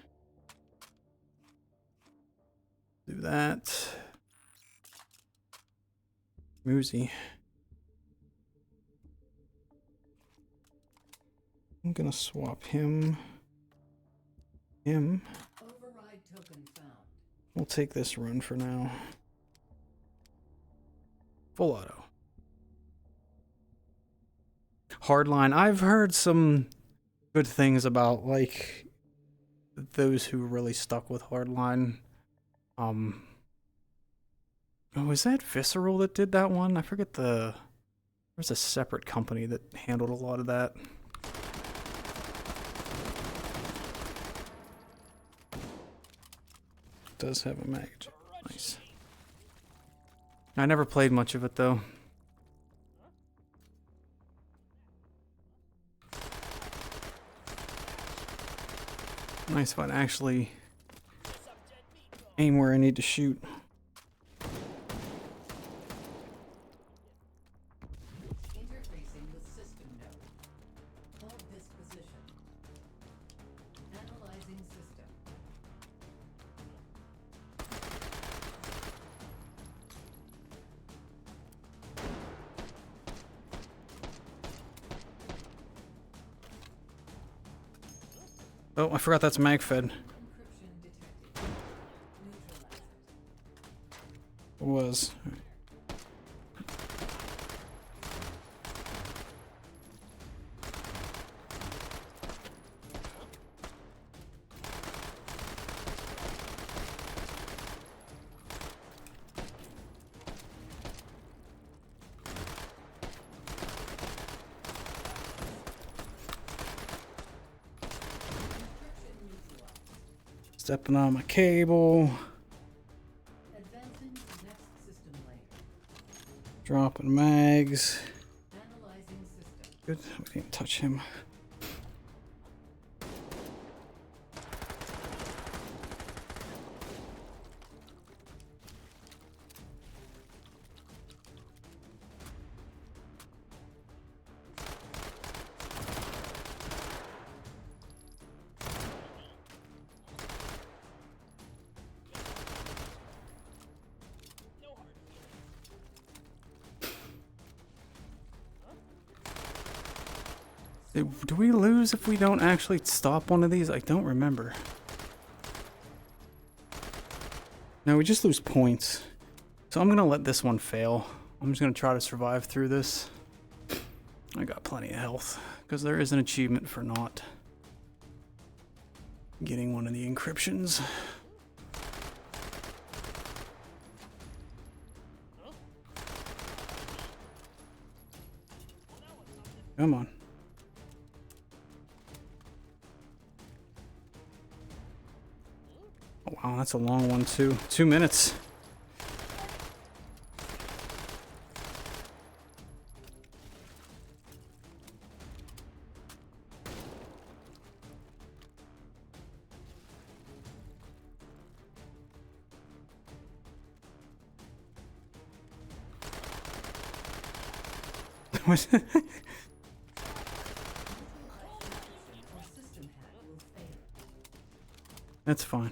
A: Do that. Moozy. I'm gonna swap him.
D: Override token found.
A: We'll take this run for now. Full auto. Hardline. I've heard some good things about, like, those who really stuck with Hardline. Oh, was that Visceral that did that one? I forget the... There's a separate company that handled a lot of that. Does have a mag. Nice. I never played much of it though. Nice if I actually aim where I need to shoot.
D: Interfacing with system node. Hold this position. Analyzing system.
A: Oh, I forgot that's MagFed.
D: Encryption detected. Neutralize it.
A: It was.
D: Encryption neutralized.
A: Stepping on my cable.
D: Advancing to next system layer.
A: Dropping mags.
D: Analyzing system.
A: Good. We didn't touch him. Do we lose if we don't actually stop one of these? I don't remember. No, we just lose points. So I'm gonna let this one fail. I'm just gonna try to survive through this. I got plenty of health, because there is an achievement for not getting one of the encryptions. Come on. Oh, wow, that's a long one too. 2 minutes.
D: Or system hack will fail.
A: That's fine.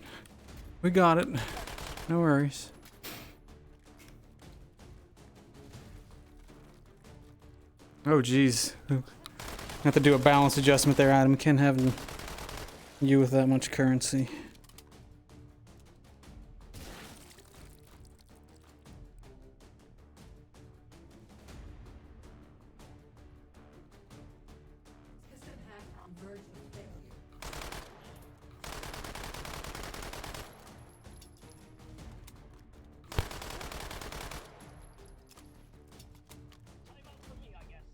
A: We got it. No worries. Oh, geez. Have to do a balance adjustment there, Adam. Can't have you with that much currency.
D: System hack on verge of failure.
C: Time out for me, I guess.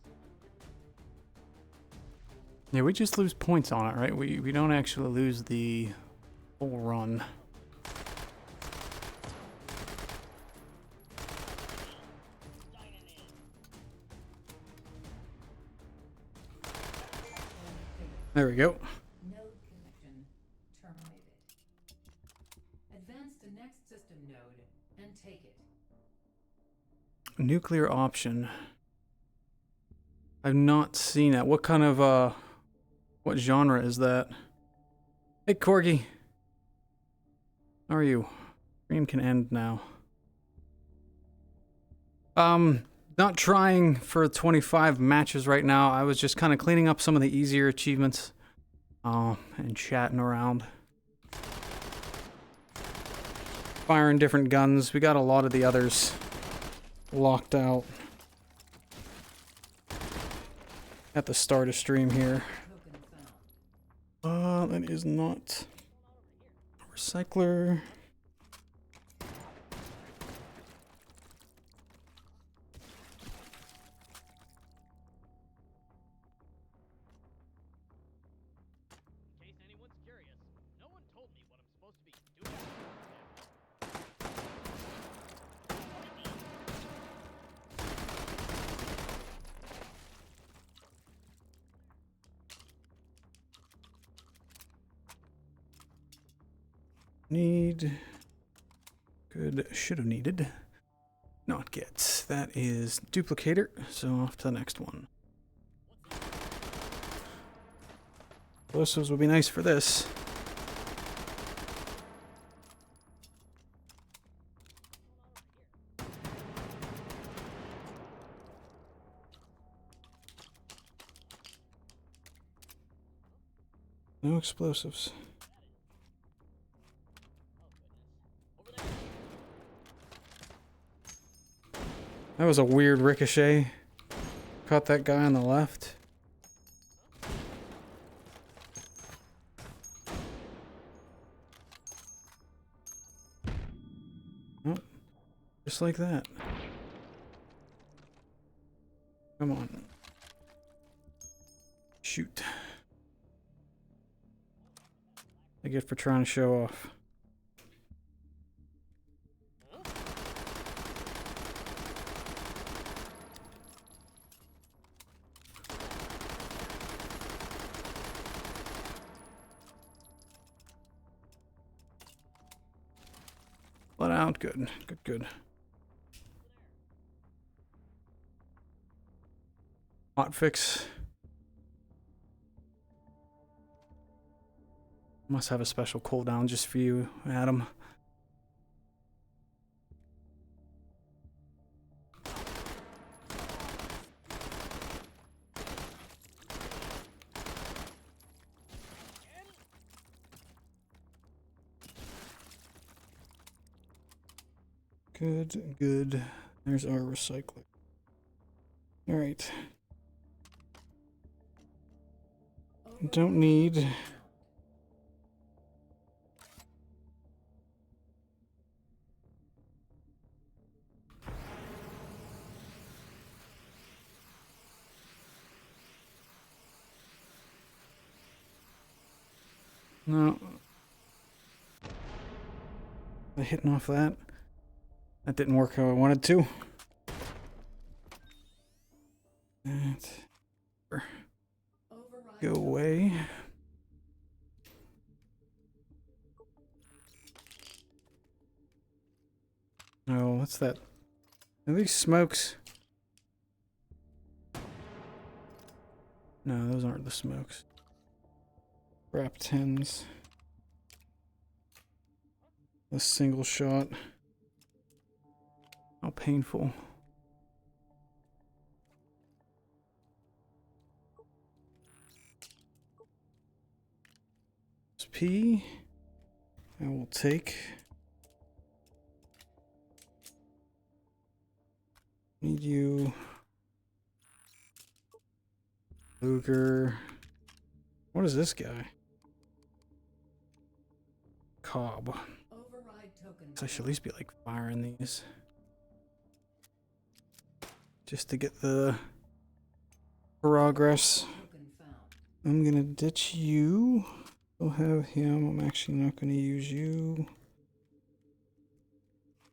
A: Yeah, we just lose points on it, right? We don't actually lose the whole run. There we go.
D: Node connection terminated. Advance to next system node and take it.
A: Nuclear option. I've not seen it. What kind of, what genre is that? Hey, Corgi. How are you? Stream can end now. Not trying for 25 matches right now. I was just kind of cleaning up some of the easier achievements, and chatting around. Firing different guns. We got a lot of the others locked out. at the start of stream here.
D: Token found.
A: That is not a recycler.
C: In case anyone's curious, no one told me what I'm supposed to be doing.
A: Need. Good. Should have needed. Not get. That is duplicator. So off to the next one. Explosives would be nice for this. No explosives. That was a weird ricochet. Caught that guy on the left. Oh, just like that. Come on. Shoot. I get for trying to show off. Let out. Good. Good, good. Hot fix. Must have a special cooldown just for you, Adam. Good, good. There's our recycler. Alright. Don't need. No. Hitting off that. That didn't work how I wanted to. That. Go away. Oh, what's that? Are these smokes? No, those aren't the smokes. Wrap 10s. A single shot. How painful. P. I will take. Need you. Luger. What is this guy? Cobb.
D: Override token.
A: So I should at least be like firing these. Just to get the progress.
D: Token found.
A: I'm gonna ditch you. We'll have him. I'm actually not gonna use you.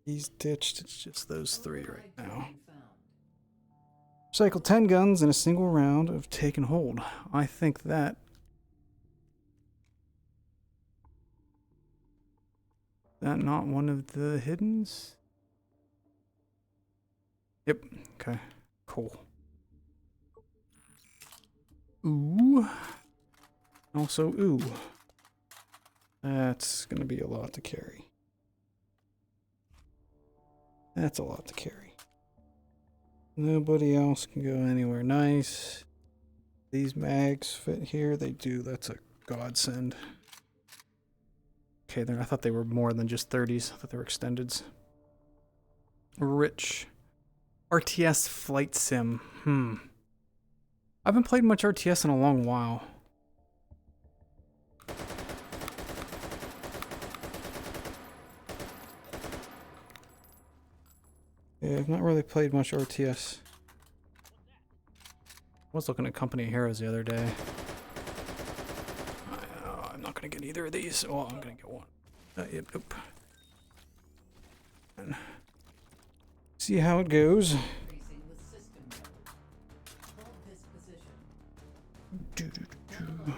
A: He's ditched. It's just those three right
D: Override
A: now.
D: token found.
A: Cycle 10 guns in a single round of take and hold. I think that. That not one of the hiddens? Yep. Okay. Cool. Ooh. Also, ooh. That's gonna be a lot to carry. That's a lot to carry. Nobody else can go anywhere nice. These mags fit here. They do. That's a godsend. Okay, I thought they were more than just 30s. I thought they were extendeds. Rich. RTS flight sim. I haven't played much RTS in a long while. Yeah, I've not really played much RTS. I was looking at Company of Heroes the other day. I'm not gonna get either of these. Well, I'm gonna get one. Yep, nope. And see how it goes.
D: Increasing with system node. Hold this position. Analyzing system.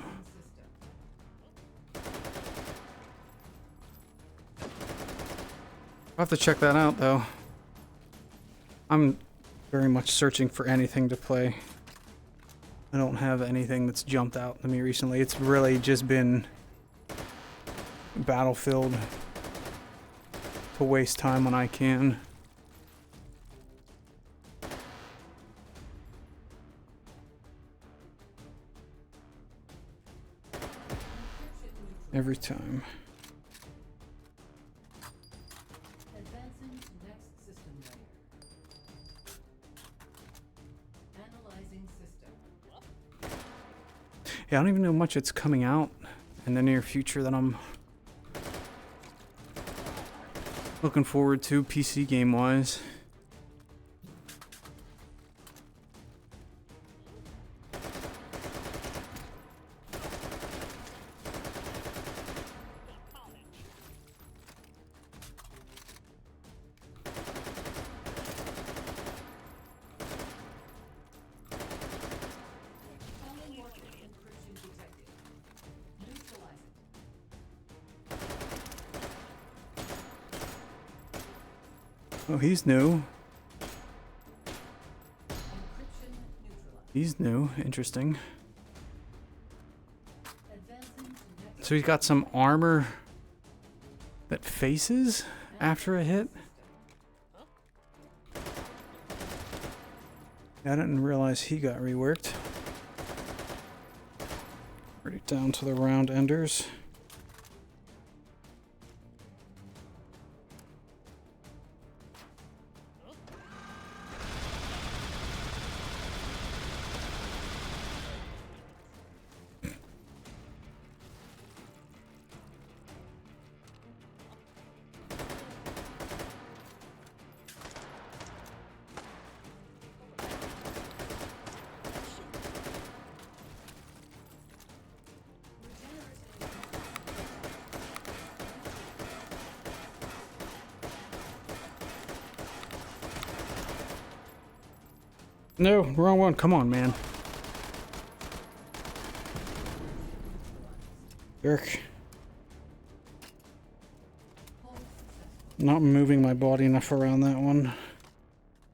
A: I'll have to check that out, though. I'm very much searching for anything to play. I don't have anything that's jumped out to me recently. It's really just been Battlefield to waste time when I can. Every time.
D: Advancing to next system layer. Analyzing system.
A: Yeah, I don't even know much that's coming out in the near future that I'm looking forward to PC game wise.
D: Encryption detected. Neutralize it.
A: Oh, he's new.
D: Encryption neutralized.
A: He's new. Interesting.
D: Advancing to next
A: So he's got some armor that faces after a hit. I didn't realize he got reworked. Right down to the round enders. No, wrong one. Come on, man. Dirk. Not moving my body enough around that one.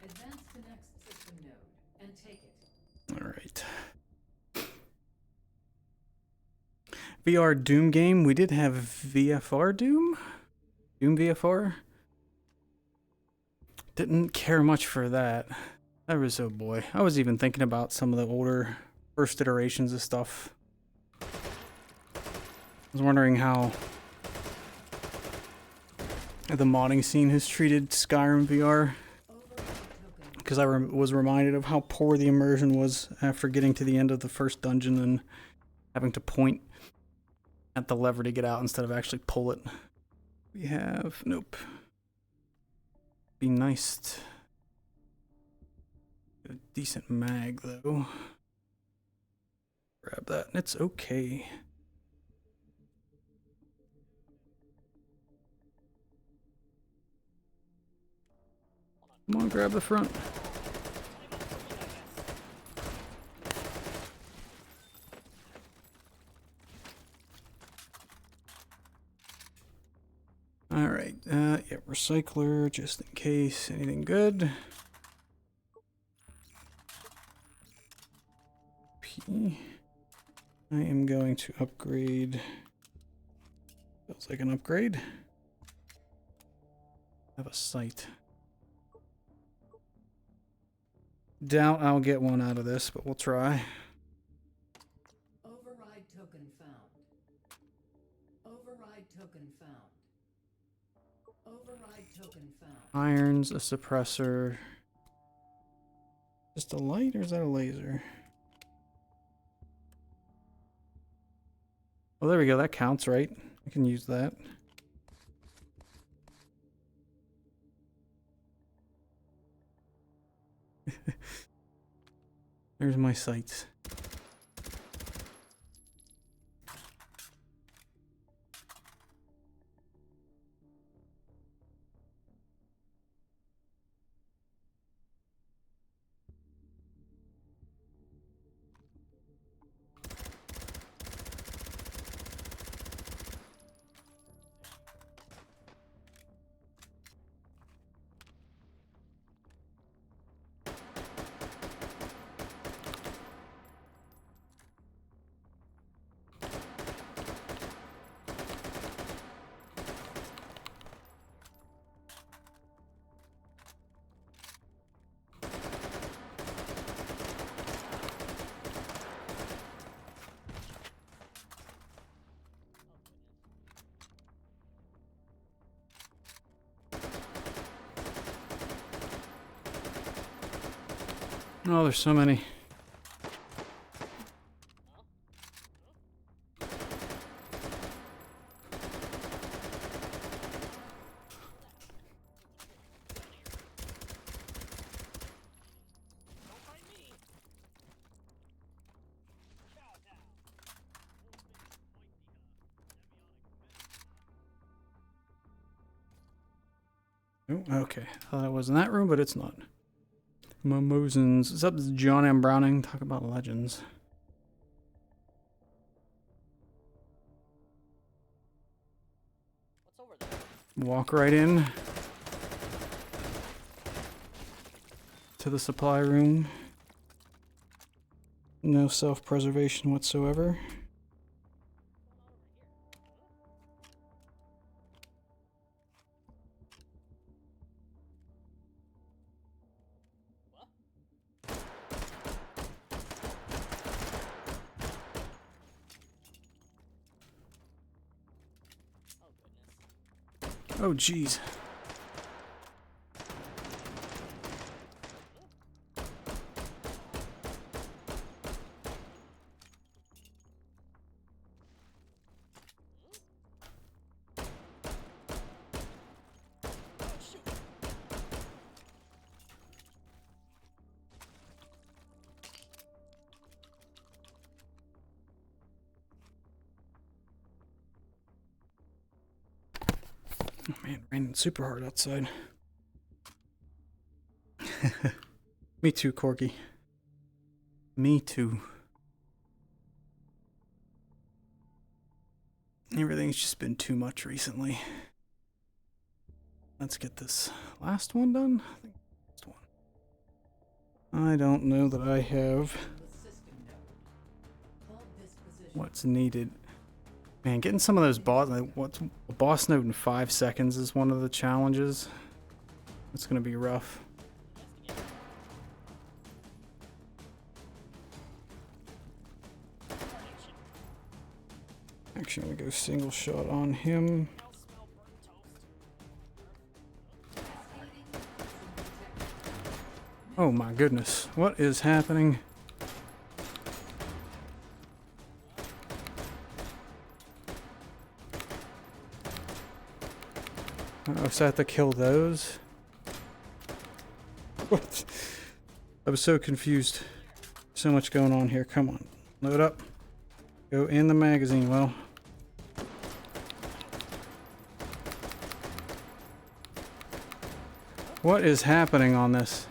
D: Advance to next system node and take it.
A: Alright. VR Doom game. We did have VFR Doom? Doom VFR? Didn't care much for that. That was, oh boy. I was even thinking about some of the older first iterations of stuff. I was wondering how the modding scene has treated Skyrim VR. Because I was reminded of how poor the immersion was after getting to the end of the first dungeon and having to point at the lever to get out instead of actually pull it. We have... nope. Be nice to... a decent mag, though. Grab that, and it's okay. Come on, grab the front. Alright, yeah, recycler, just in case. Anything good? P. I am going to upgrade. Feels like an upgrade. Have a sight. Doubt I'll get one out of this, but we'll try.
D: Override token found. Override token found. Override token found.
A: Irons, a suppressor. Just a light, or is that a laser? Well, there we go. That counts, right? I can use that. There's my sights. Oh, there's so many.
C: Don't mind me. Chow down.
A: Oh, okay. Thought it was in that room, but it's not. Mimosans. What's up, this is John M. Browning? Talk about legends.
C: What's over there?
A: Walk right in to the supply room. No self-preservation whatsoever. Oh, jeez. Oh man, raining super hard outside. Me too, Corky. Me too. Everything's just been too much recently. Let's get this last one done. I think last one. I don't know that I have what's needed. Man, getting some of those boss, like what's a boss node in 5 seconds is one of the challenges. It's gonna be rough. Actually, I'm gonna go single shot on him. Oh my goodness, what is happening? Oh, so I have to kill those? What? I was so confused. So much going on here. Come on. Load up. Go in the magazine. Well. What is happening on this?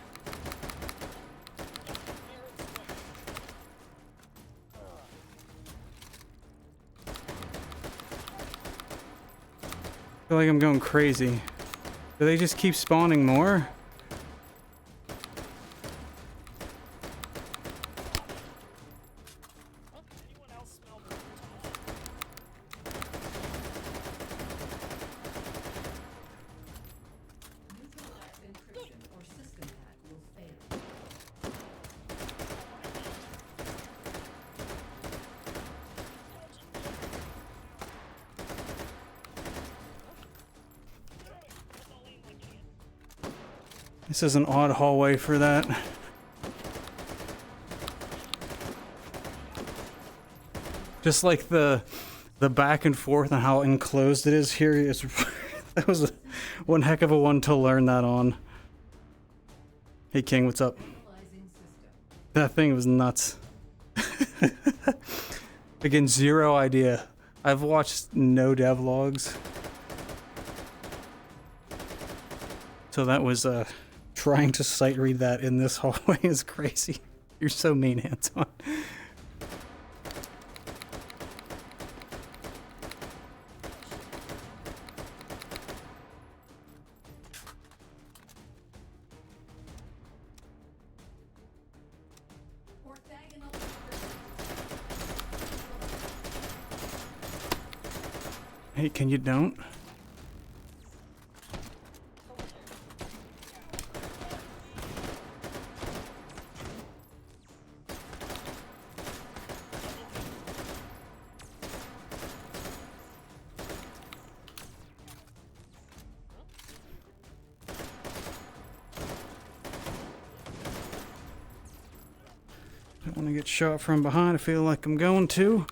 A: I feel like I'm going crazy. Do they just keep spawning more? This is an odd hallway for that. Just like the the back and forth and how enclosed it is here is that was one heck of a one to learn that on. Hey King, what's up?
D: Analyzing system.
A: That thing was nuts. Again, zero idea. I've watched no devlogs. So that was trying to sight read that in this hallway is crazy. You're so mean, Anton.
D: Orthogonal.
A: Hey, can you don't? I don't want to get shot from behind. I feel like I'm going to.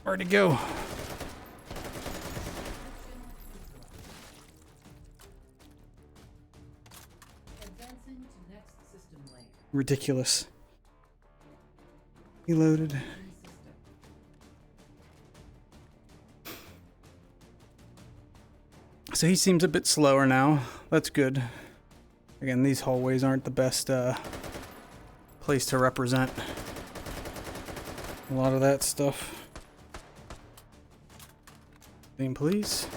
A: Where'd it go?
D: Advancing to next system layer.
A: Ridiculous. He loaded.
D: System.
A: So he seems a bit slower now. That's good. Again, these hallways aren't the best place to represent a lot of that stuff. Name, please.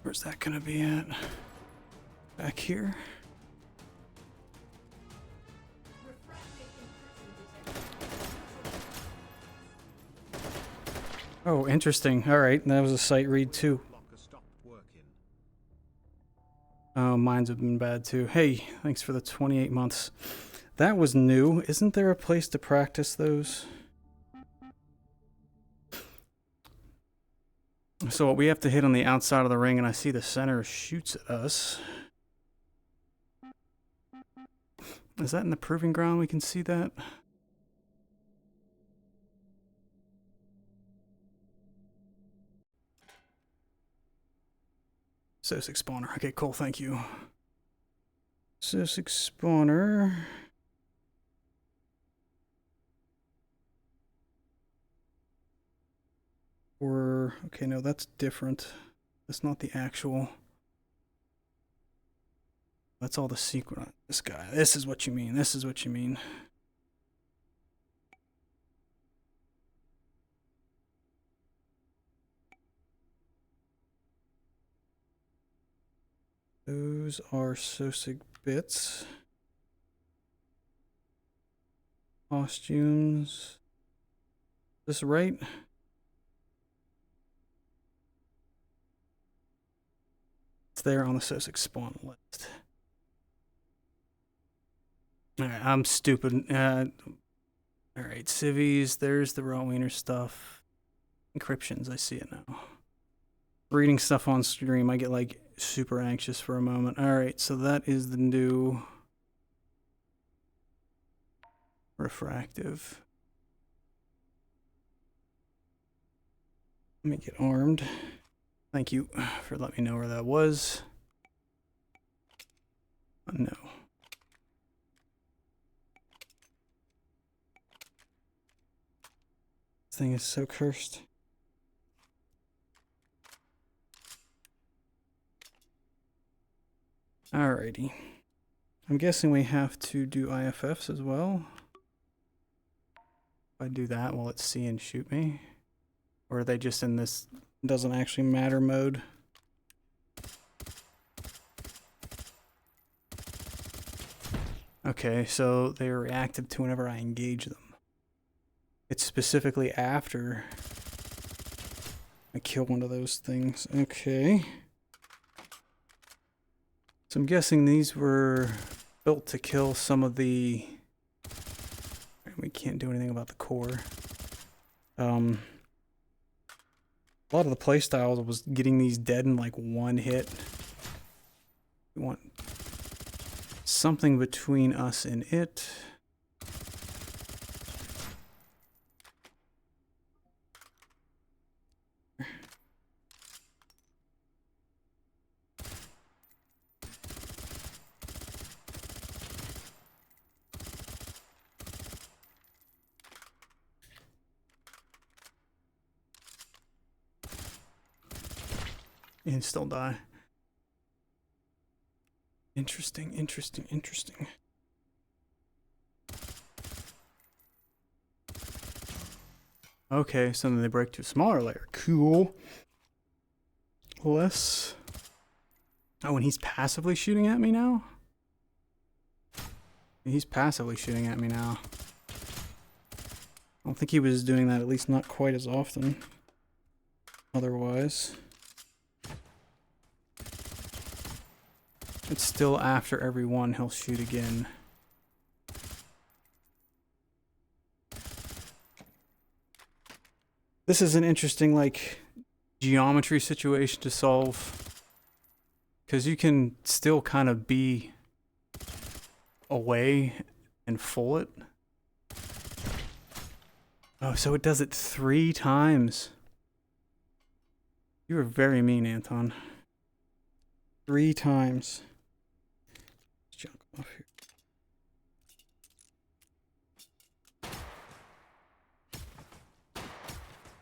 A: Where's that gonna be at? Back here? Oh, interesting. Alright, that was a sight read too.
B: Locker stopped working.
A: Oh, mines have been bad too. Hey, thanks for the 28 months. That was new. Isn't there a place to practice those? So what we have to hit on the outside of the ring, and I see the center shoots at us. Is that in the proving ground? We can see that. Sosic spawner. Okay, cool. Thank you. Sosic spawner. Or, okay, no, that's different. That's not the actual. That's all the secret. This guy. This is what you mean. This is what you mean. Those are Sosic bits. Costumes. Is this right? It's there on the Sosic spawn list. Alright, I'm stupid. Alright, civvies. There's the raw wiener stuff. Encryptions, I see it now. Reading stuff on stream, I get like super anxious for a moment. Alright, so that is the new refractive. Let me get armed. Thank you for letting me know where that was. Oh, no. This thing is so cursed. Alrighty. I'm guessing we have to do IFFs as well. If I do that, will it see and shoot me? Or are they just in this doesn't actually matter mode? Okay, so they are reactive to whenever I engage them. It's specifically after I kill one of those things. Okay. So I'm guessing these were built to kill some of the... We can't do anything about the core. A lot of the playstyles was getting these dead in like one hit. We want something between us and it. And still die. Interesting, interesting, interesting. Okay, so then they break to a smaller layer. Cool. Less. Oh, and he's passively shooting at me now? He's passively shooting at me now. I don't think he was doing that, at least not quite as often. Otherwise. It's still after every one he'll shoot again. This is an interesting, like, geometry situation to solve. Because you can still kind of be away and full it. Oh, so it does it 3 times. You were very mean, Anton. 3 times. Let's jump off here.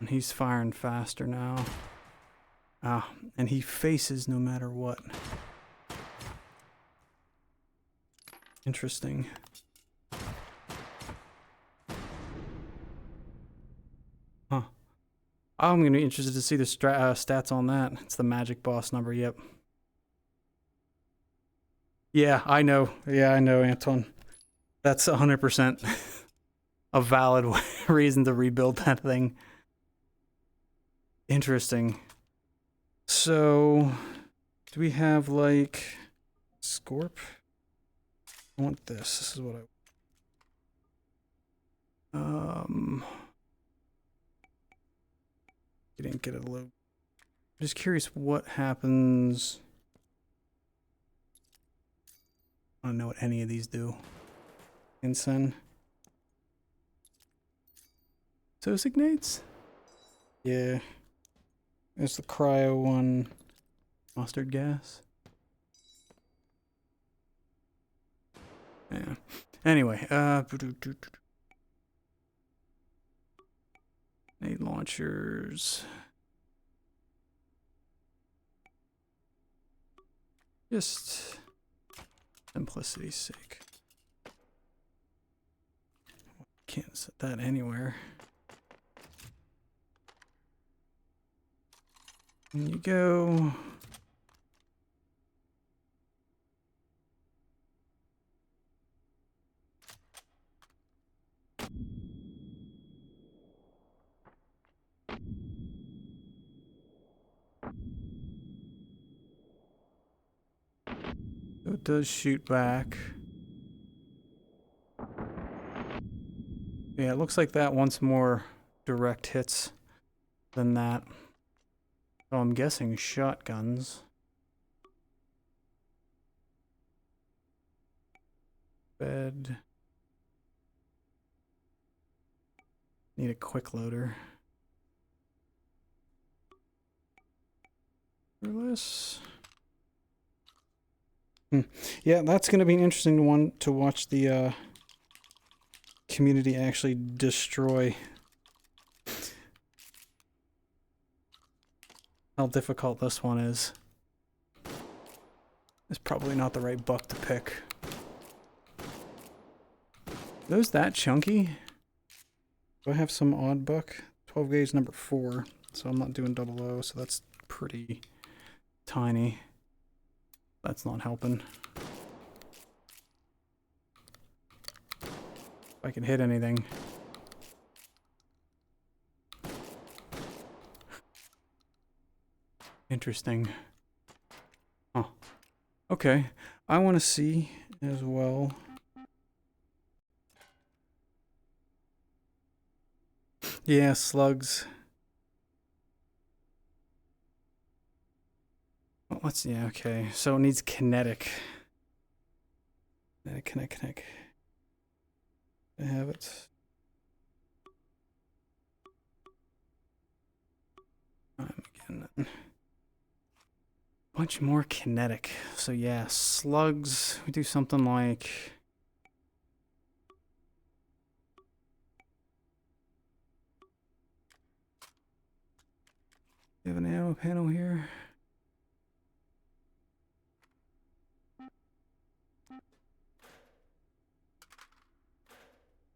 A: And he's firing faster now. Ah, and he faces no matter what. Interesting. Huh. I'm going to be interested to see the stats on that. It's the magic boss number, yep. Yeah, I know. Yeah, I know, Anton. That's 100% a valid reason to rebuild that thing. Interesting. So, do we have, like, Scorp? I want this. This is what I... You didn't get it low. I'm just curious what happens... I don't know what any of these do. Insen. So signates? Yeah. There's the cryo one. Mustard gas. Yeah. Anyway, need launchers. Just simplicity's sake. Can't set that anywhere. And you go. So it does shoot back. Yeah, it looks like that wants more direct hits than that. So I'm guessing shotguns. Bed. Need a quick loader. Fearless. Yeah, that's going to be an interesting one to watch the community actually destroy. How difficult this one is. It's probably not the right buck to pick. Those that chunky? Do I have some odd buck? 12 gauge number 4. So I'm not doing 00, so that's pretty tiny. That's not helping. If I can hit anything. Interesting. Huh. Okay. I want to see as well. Yeah, slugs. Well, let's, yeah, okay. So it needs kinetic. Kinetic. I have it. Again, then. Bunch more kinetic. So yeah, slugs. We do something like. We have an ammo panel here.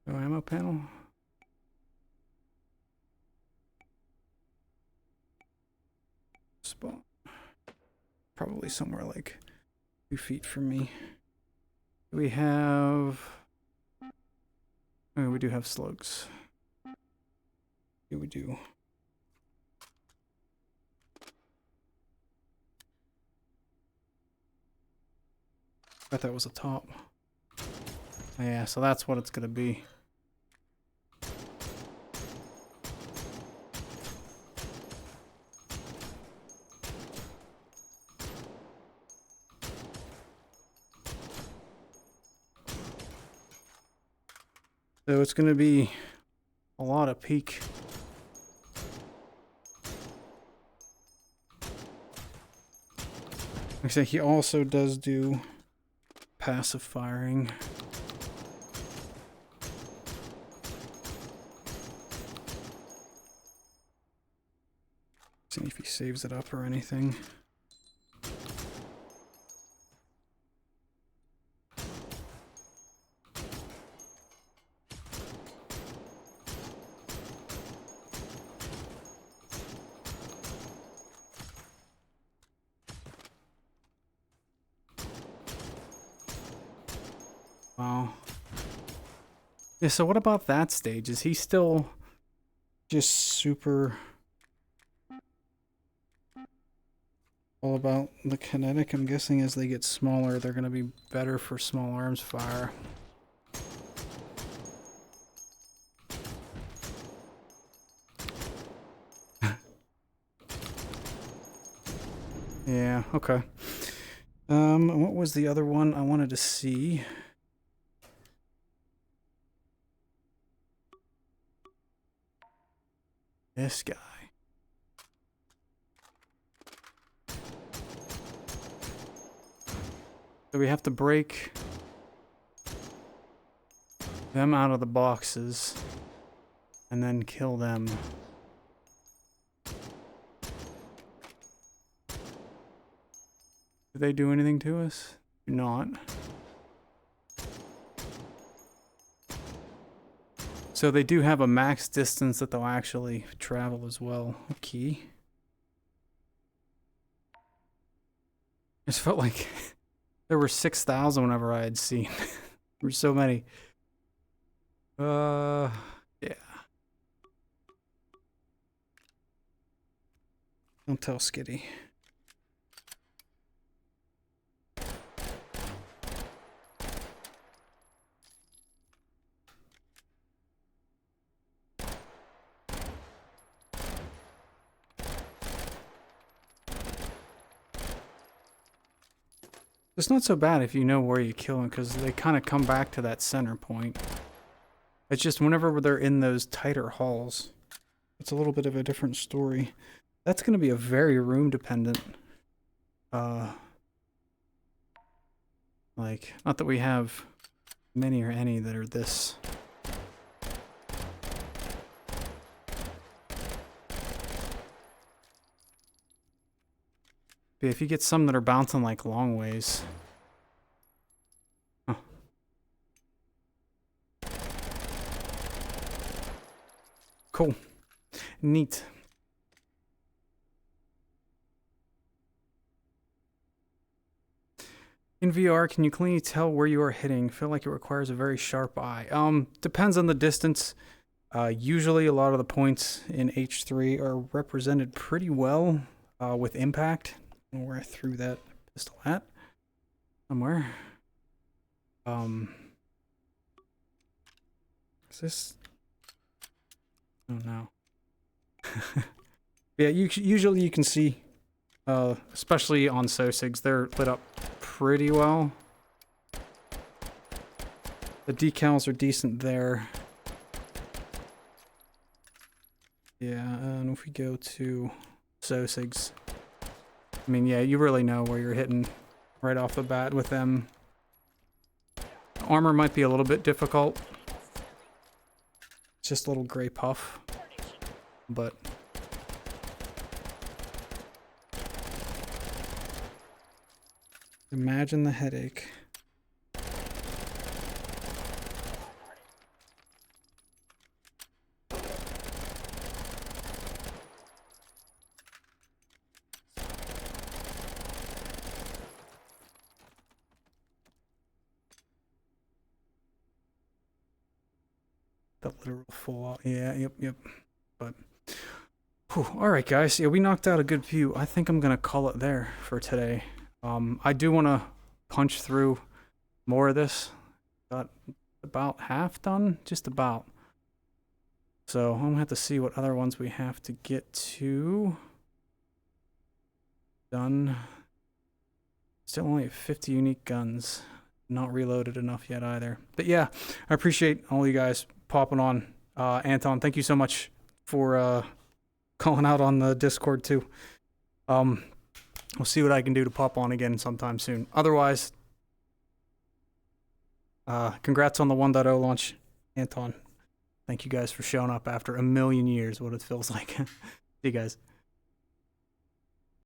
A: No ammo panel. Spot. Probably somewhere like 2 feet from me. We have. Oh, we do have slugs. Yeah, we do. I thought that was a top. Yeah, so that's what it's gonna be. So it's gonna be a lot of peak. Like I say, he also does do passive firing. See if he saves it up or anything. Wow. Yeah, so what about that stage? Is he still just super all about the kinetic? I'm guessing as they get smaller, they're going to be better for small arms fire. Yeah, okay. What was the other one I wanted to see? This guy. So we have to break them out of the boxes and then kill them. Do they do anything to us? Do not. So they do have a max distance that they'll actually travel as well. Okay. I just felt like there were 6,000 whenever I had seen. There were so many. Yeah. Don't tell Skitty. It's not so bad if you know where you kill them, because they kind of come back to that center point. It's just whenever they're in those tighter halls, it's a little bit of a different story. That's going to be a very room dependent. Like, not that we have many or any that are this. But if you get some that are bouncing like long ways. Huh. Cool. Neat. In VR, can you clearly tell where you are hitting? I feel like it requires a very sharp eye. Depends on the distance. Usually a lot of the points in H3 are represented pretty well with impact. Where I threw that pistol at. somewhere. Is this? Oh no. Yeah, usually you can see, especially on Sosigs, they're lit up pretty well. The decals are decent there. Yeah, and if we go to Sosigs, I mean, yeah, you really know where you're hitting right off the bat with them. Armor might be a little bit difficult. It's just a little gray puff, but imagine the headache. The literal full out. Yeah, yep. But, whew, all right, guys. Yeah, we knocked out a good few. I think I'm going to call it there for today. I do want to punch through more of this. Got about half done, just about. So I'm going to have to see what other ones we have to get to. Done. Still only have 50 unique guns. Not reloaded enough yet either. But yeah, I appreciate all you guys popping on. Anton, thank you so much for calling out on the Discord too. We'll see what I can do to pop on again sometime soon. Otherwise, congrats on the 1.0 launch, Anton. Thank you guys for showing up after a million years, what it feels like. See you guys.